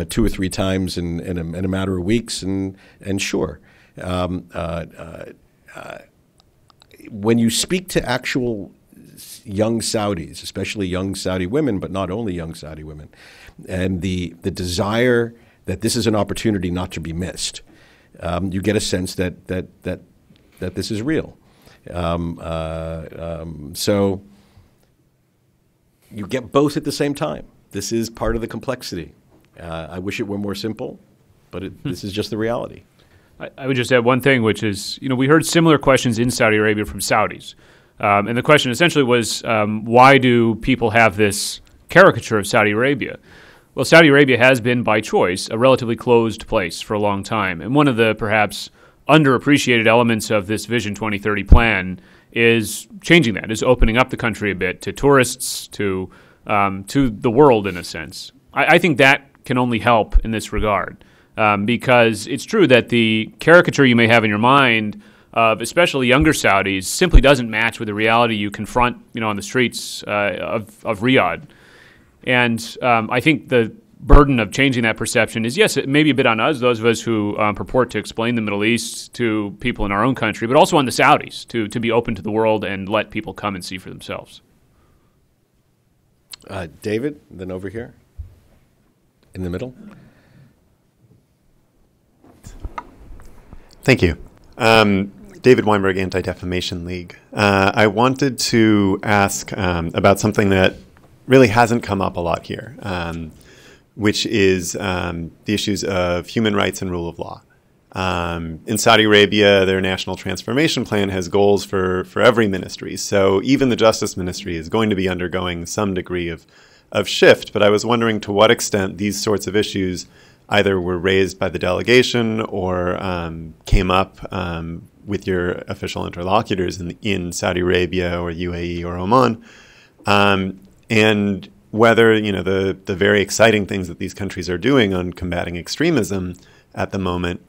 2 or 3 times in a matter of weeks, and sure. When you speak to actual young Saudis, especially young Saudi women, but not only young Saudi women, and the desire that this is an opportunity not to be missed, you get a sense that this is real. So you get both at the same time. This is part of the complexity. I wish it were more simple, but this is just the reality. I would just add one thing, which is, we heard similar questions in Saudi Arabia from Saudis. And the question essentially was, why do people have this caricature of Saudi Arabia? Well, Saudi Arabia has been, by choice, a relatively closed place for a long time. And one of the perhaps underappreciated elements of this Vision 2030 plan is changing that, is opening up the country a bit to tourists, to the world in a sense. I think that can only help in this regard. Because it's true that the caricature you may have in your mind of especially younger Saudis simply doesn't match with the reality you confront, on the streets of Riyadh. And I think the burden of changing that perception is, yes, it may be a bit on us, those of us who purport to explain the Middle East to people in our own country, but also on the Saudis to be open to the world and let people come and see for themselves. David, then over here in the middle. Thank you. David Weinberg, Anti-Defamation League. I wanted to ask about something that really hasn't come up a lot here, which is the issues of human rights and rule of law. In Saudi Arabia, their national transformation plan has goals for every ministry. So even the Justice Ministry is going to be undergoing some degree of shift. But I was wondering to what extent these sorts of issues either were raised by the delegation or came up with your official interlocutors in Saudi Arabia or UAE or Oman, and whether the very exciting things that these countries are doing on combating extremism at the moment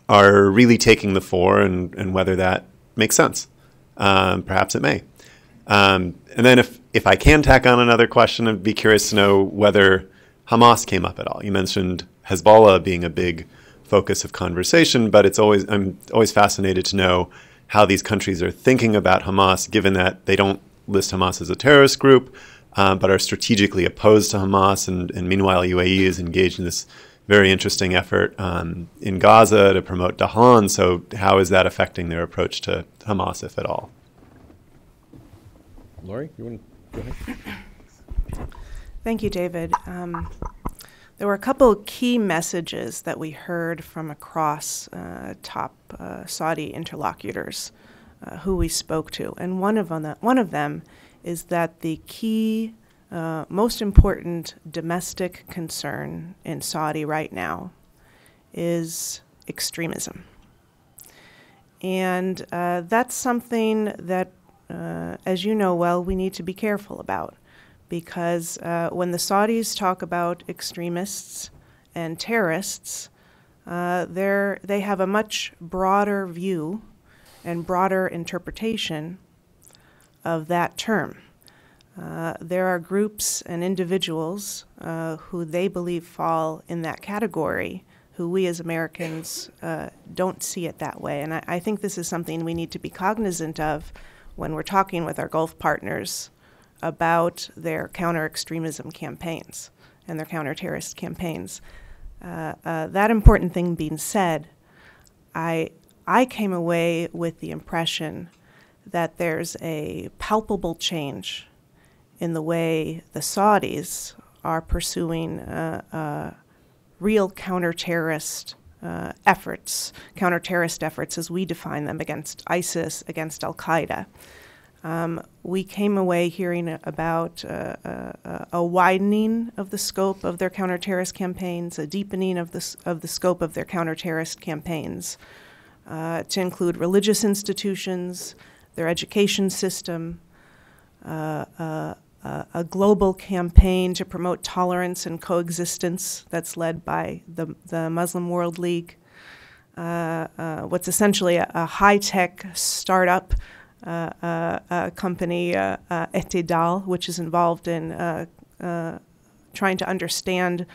are really taking the fore, and whether that makes sense. Perhaps it may. And then if I can tack on another question, I'd be curious to know whether Hamas came up at all. You mentioned Hezbollah being a big focus of conversation, but I'm always fascinated to know how these countries are thinking about Hamas, given that they don't list Hamas as a terrorist group, but are strategically opposed to Hamas, and meanwhile UAE is engaged in this very interesting effort in Gaza to promote Dahan. So how is that affecting their approach to Hamas, if at all? Lori, you want to go ahead? Thank you, David. There were a couple key messages that we heard from across top Saudi interlocutors who we spoke to, and one of them is that the key, most important domestic concern in Saudi right now is extremism, and that's something that, as you know well, we need to be careful about. Because when the Saudis talk about extremists and terrorists, they have a much broader view and broader interpretation of that term. There are groups and individuals who they believe fall in that category, who we as Americans don't see it that way. And I think this is something we need to be cognizant of when we're talking with our Gulf partners about their counter-extremism campaigns and their counter-terrorist campaigns. That important thing being said, I came away with the impression that there's a palpable change in the way the Saudis are pursuing real counter-terrorist efforts as we define them, against ISIS, against Al-Qaeda. We came away hearing about a widening of the scope of their counter-terrorist campaigns, a deepening of the scope of their counter-terrorist campaigns, to include religious institutions, their education system, a global campaign to promote tolerance and coexistence that's led by the Muslim World League, what's essentially a high-tech startup company, Etidal, which is involved in trying to understand,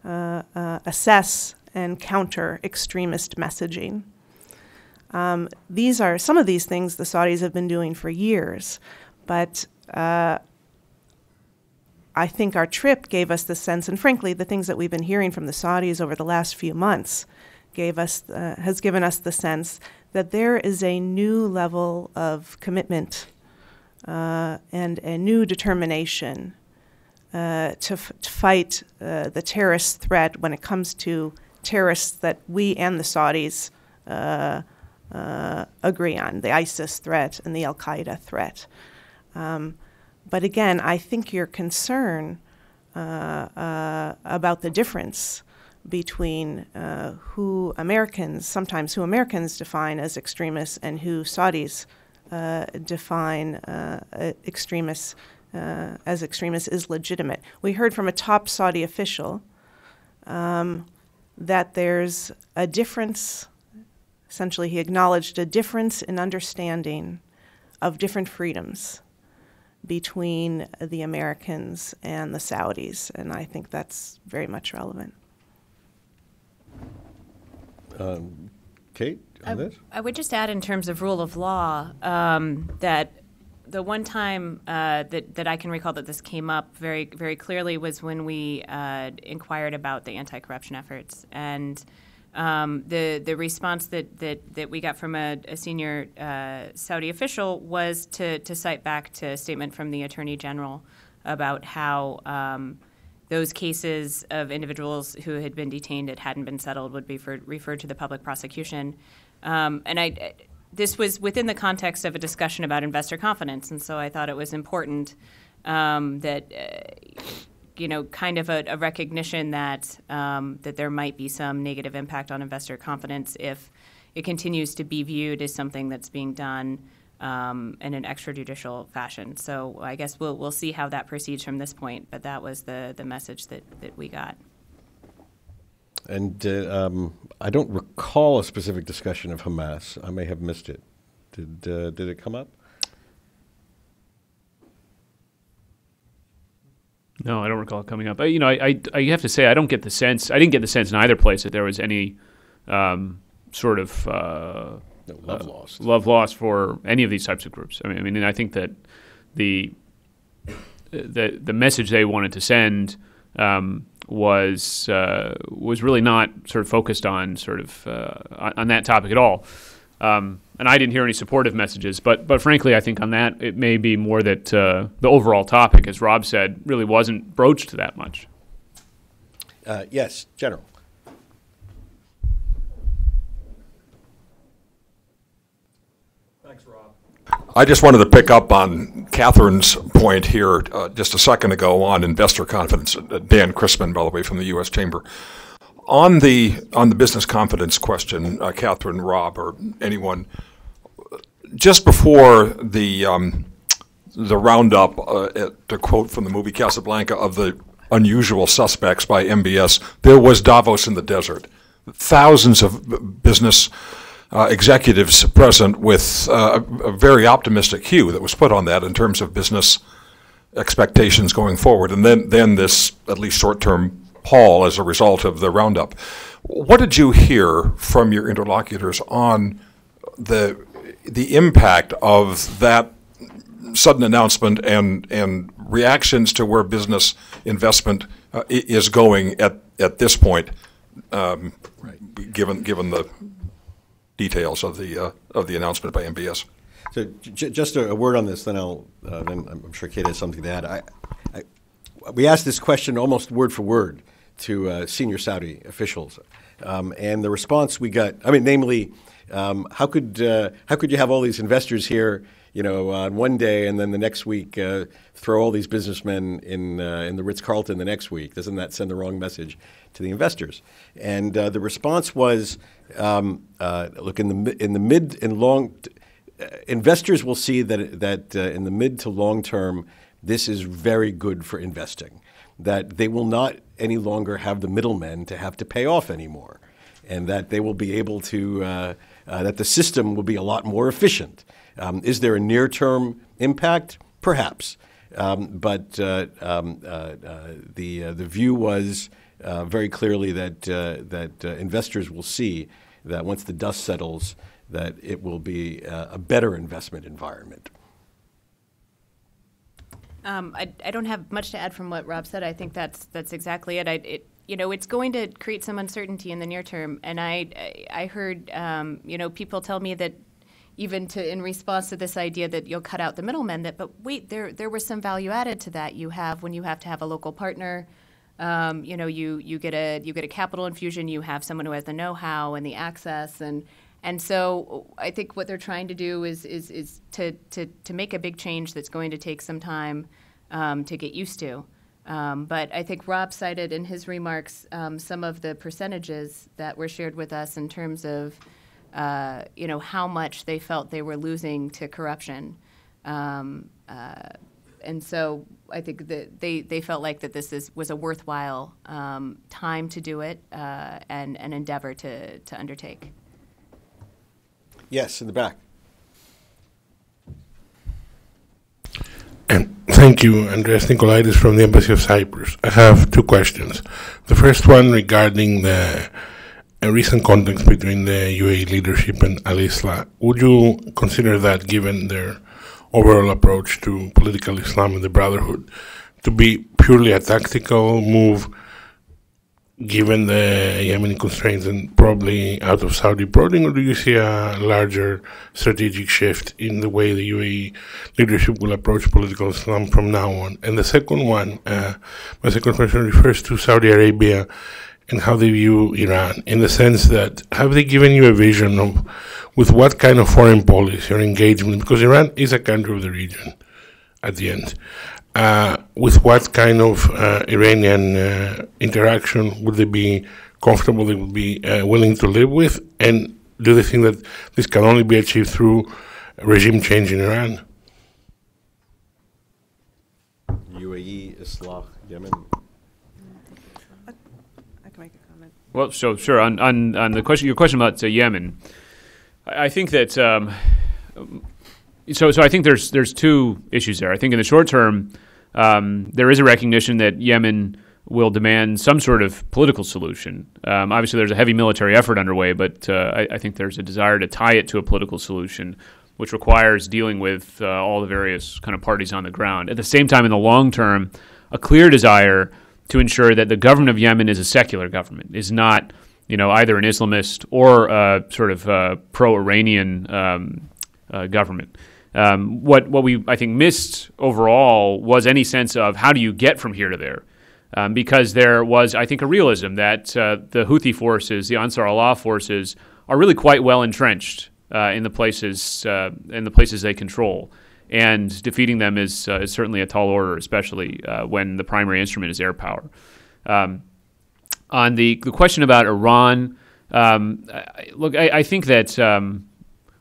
assess, and counter extremist messaging. These are some of these things the Saudis have been doing for years, but I think our trip gave us the sense, and frankly, the things that we've been hearing from the Saudis over the last few months has given us the sense that there is a new level of commitment and a new determination to fight the terrorist threat when it comes to terrorists that we and the Saudis agree on, the ISIS threat and the Al-Qaeda threat. But again, I think your concern about the difference between who Americans define as extremists and who Saudis define extremists as extremists is legitimate. We heard from a top Saudi official that there's a difference. Essentially, he acknowledged a difference in understanding of different freedoms between the Americans and the Saudis, and I think that's very much relevant. Kate, on this? I would just add in terms of rule of law that the one time that I can recall that this came up very, very clearly was when we inquired about the anti-corruption efforts. And the response that we got from a senior Saudi official was to cite back to a statement from the Attorney General about how those cases of individuals who had been detained that hadn't been settled would be referred to the public prosecution. This was within the context of a discussion about investor confidence, and so I thought it was important that kind of a recognition that that there might be some negative impact on investor confidence if it continues to be viewed as something that's being done in an extrajudicial fashion. So I guess we'll see how that proceeds from this point, but that was the message that we got. And I don't recall a specific discussion of Hamas. I may have missed it. Did it come up? No, I don't recall it coming up. I have to say I didn't get the sense in either place that there was any sort of love lost for any of these types of groups. I mean, and I think that the message they wanted to send was really not sort of focused on on that topic at all. And I didn't hear any supportive messages, but frankly, I think on that it may be more that the overall topic, as Rob said, really wasn't broached that much. Yes, General. Thanks, Rob. I just wanted to pick up on Catherine's point here just a second ago on investor confidence. Dan Crispin, by the way, from the U.S. Chamber. On the business confidence question, Katherine, Rob, or anyone, just before the roundup, to quote from the movie Casablanca, of the unusual suspects by MBS, there was Davos in the desert. Thousands of business executives present with a very optimistic hue that was put on that in terms of business expectations going forward. And then this, at least short-term, Paul as a result of the roundup. What did you hear from your interlocutors on the impact of that sudden announcement and reactions to where business investment is going at this point, given the details of the announcement by MBS? So just a word on this, then then I'm sure Kate has something to add. We asked this question almost word for word to senior Saudi officials, and the response we got, namely, how could you have all these investors here, on one day, and then the next week throw all these businessmen in the Ritz-Carlton the next week? Doesn't that send the wrong message to the investors? And the response was, look, in the mid and long, investors will see that in the mid to long term, this is very good for investing. That they will not any longer have the middlemen to have to pay off anymore, and that they will be able to that the system will be a lot more efficient. Is there a near-term impact? Perhaps, but the view was very clearly that investors will see that once the dust settles, that it will be a better investment environment. I don't have much to add from what Rob said. I think that's exactly it. It's going to create some uncertainty in the near term, and I heard people tell me that even in response to this idea that you'll cut out the middlemen, but wait, there was some value added to that. You have when you have to have a local partner. You get a capital infusion. You have someone who has the know-how and the access, and so I think what they're trying to do is to make a big change that's going to take some time to get used to. But I think Rob cited in his remarks some of the percentages that were shared with us in terms of how much they felt they were losing to corruption. And so I think that they felt like that this was a worthwhile time to do it and an endeavor to undertake. Yes, in the back. Thank you, Andreas Nicolaitis from the Embassy of Cyprus. I have two questions. The first one regarding the recent contacts between the UAE leadership and Al-Islah. Would you consider that, given their overall approach to political Islam and the Brotherhood, to be purely a tactical move, given the Yemeni constraints and probably out of Saudi prodding, or do you see a larger strategic shift in the way the UAE leadership will approach political Islam from now on? And the second one, my second question refers to Saudi Arabia and how they view Iran, in the sense that have they given you a vision of with what kind of foreign policy or engagement, because Iran is a country of the region at the end, with what kind of Iranian interaction would they be comfortable, they would be willing to live with, and do they think that this can only be achieved through regime change in Iran? UAE, Islah, Yemen. I can make a comment. Well, so sure. On the question, your question about Yemen, I think that so I think there's two issues there. I think in the short term, there is a recognition that Yemen will demand some sort of political solution. Obviously, there's a heavy military effort underway, but I think there's a desire to tie it to a political solution, which requires dealing with all the various kind of parties on the ground. At the same time, in the long term, a clear desire to ensure that the government of Yemen is a secular government, is not, either an Islamist or a sort of pro-Iranian government. What we, I think, missed overall was any sense of how do you get from here to there, because there was, I think, a realism that the Houthi forces, the Ansar Allah forces, are really quite well entrenched in the places they control, and defeating them is certainly a tall order, especially when the primary instrument is air power. On the question about Iran, I think that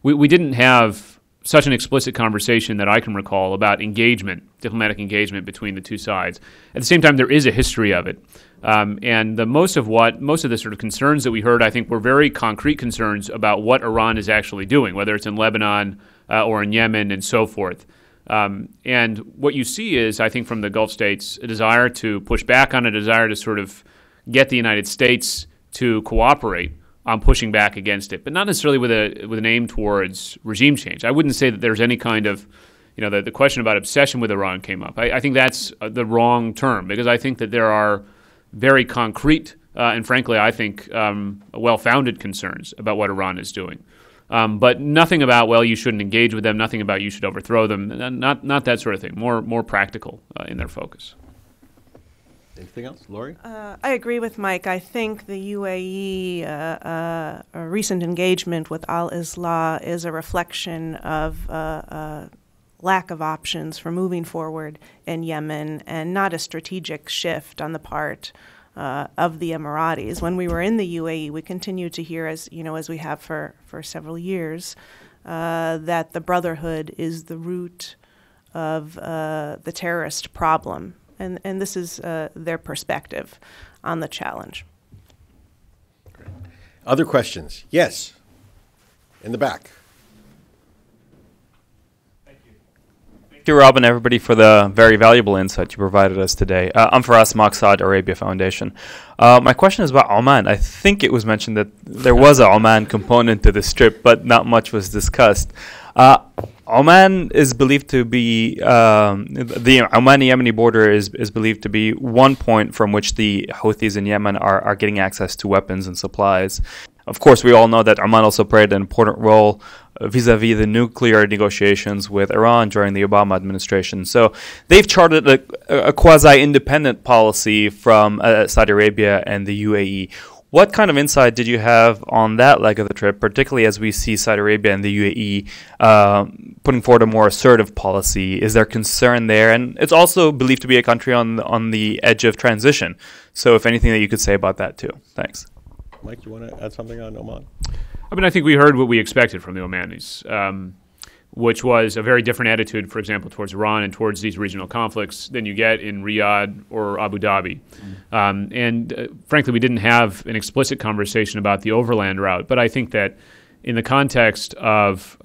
we didn't have such an explicit conversation that I can recall about engagement, diplomatic engagement between the two sides. At the same time, there is a history of it. And most of the sort of concerns that we heard, I think, were very concrete concerns about what Iran is actually doing, whether it's in Lebanon or in Yemen and so forth. And what you see is, I think, from the Gulf states, a desire to push back on a desire to sort of get the United States to cooperate on pushing back against it, but not necessarily with an aim towards regime change. I wouldn't say that there's any kind of, the question about obsession with Iran came up. I think that's the wrong term, because I think that there are very concrete and frankly, I think, well-founded concerns about what Iran is doing. But nothing about, well, you shouldn't engage with them, nothing about you should overthrow them, not that sort of thing, more practical in their focus. Anything else, Lori? I agree with Mike. I think the UAE recent engagement with al-Islah is a reflection of lack of options for moving forward in Yemen, and not a strategic shift on the part of the Emiratis. When we were in the UAE, we continued to hear, as we have for several years, that the Brotherhood is the root of the terrorist problem, and this is their perspective on the challenge. Great. Other questions? Yes, in the back. Thank you, Rob, and everybody, for the very valuable insight you provided us today. I'm Faraz Muscat, Arabia Foundation. My question is about Oman. I think it was mentioned that there was a Oman component to this trip, but not much was discussed. Oman is believed to be, the Omani-Yemeni border is believed to be one point from which the Houthis in Yemen are getting access to weapons and supplies. Of course, we all know that Oman also played an important role vis-a-vis the nuclear negotiations with Iran during the Obama administration. So they've charted a quasi-independent policy from Saudi Arabia and the UAE. What kind of insight did you have on that leg of the trip, particularly as we see Saudi Arabia and the UAE putting forward a more assertive policy? Is there concern there? And it's also believed to be a country on the edge of transition. So if anything that you could say about that too. Thanks. Mike, you want to add something on Oman? I mean, I think we heard what we expected from the Omanis, which was a very different attitude, for example, towards Iran and towards these regional conflicts than you get in Riyadh or Abu Dhabi. Frankly, we didn't have an explicit conversation about the overland route, but I think that in the context of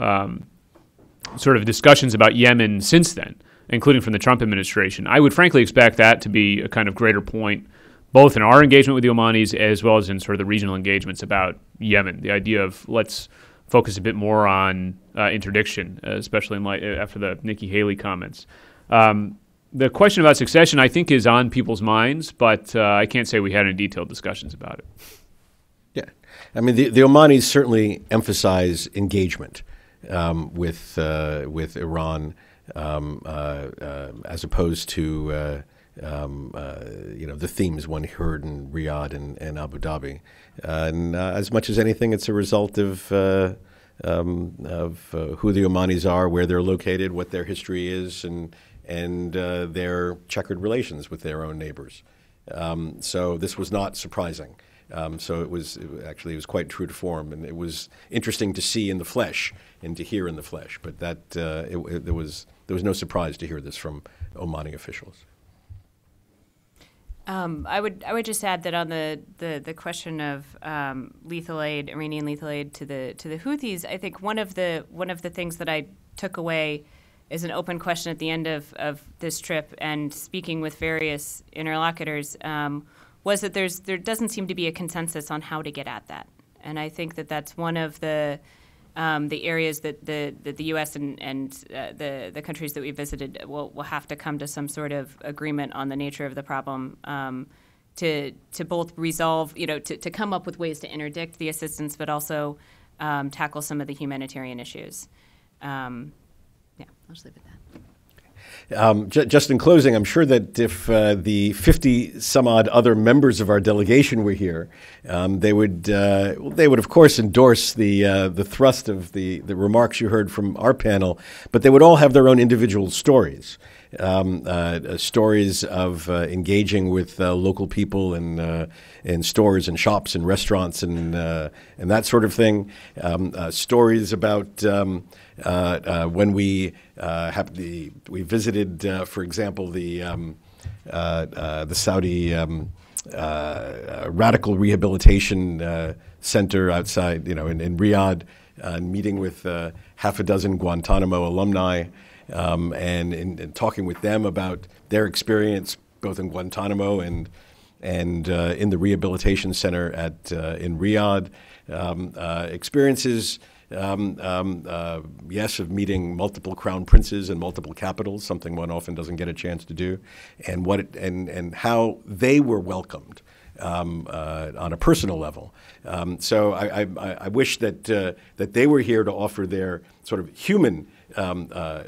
sort of discussions about Yemen since then, including from the Trump administration, I would frankly expect that to be a kind of greater point, both in our engagement with the Omanis as well as in sort of the regional engagements about Yemen. The idea of let's focus a bit more on interdiction, especially in light after the Nikki Haley comments. The question about succession, I think, is on people's minds, but I can't say we had any detailed discussions about it. Yeah. I mean, the Omanis certainly emphasize engagement with Iran as opposed to the themes one heard in Riyadh and Abu Dhabi. And as much as anything, it's a result of who the Omanis are, where they're located, what their history is, and their checkered relations with their own neighbors. So this was not surprising. So it was quite true to form, and it was interesting to see in the flesh and to hear in the flesh. But that there was no surprise to hear this from Omani officials. I would just add that on the question of lethal aid, Iranian lethal aid to the Houthis, I think one of the things that I took away is an open question at the end of this trip, and speaking with various interlocutors, was that there doesn't seem to be a consensus on how to get at that, and I think that that's one of the areas that the U.S. and the countries that we visited will have to come to some sort of agreement on the nature of the problem to both resolve, to come up with ways to interdict the assistance, but also tackle some of the humanitarian issues. I'll just leave it at that. Just in closing, I'm sure that if the 50 some odd other members of our delegation were here, they would of course endorse the thrust of the remarks you heard from our panel, but they would all have their own individual stories. Stories of engaging with local people in stores and shops and restaurants and that sort of thing. Stories about when we visited, for example, the Saudi Radical Rehabilitation Center outside, in Riyadh, meeting with half a dozen Guantanamo alumni. And talking with them about their experience both in Guantanamo and in the rehabilitation center in Riyadh, experiences, yes, of meeting multiple crown princes in multiple capitals, something one often doesn't get a chance to do, and how they were welcomed on a personal level. So I wish that that they were here to offer their sort of human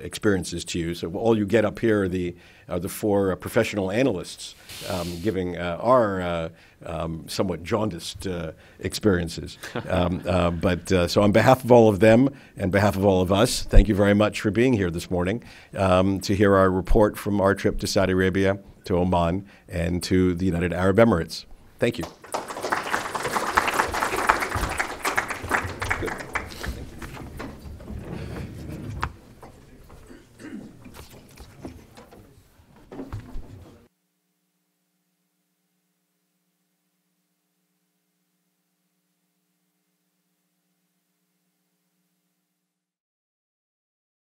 experiences to you. So all you get up here are the four professional analysts giving our somewhat jaundiced experiences. So on behalf of all of them and behalf of all of us, thank you very much for being here this morning to hear our report from our trip to Saudi Arabia, to Oman, and to the United Arab Emirates. Thank you.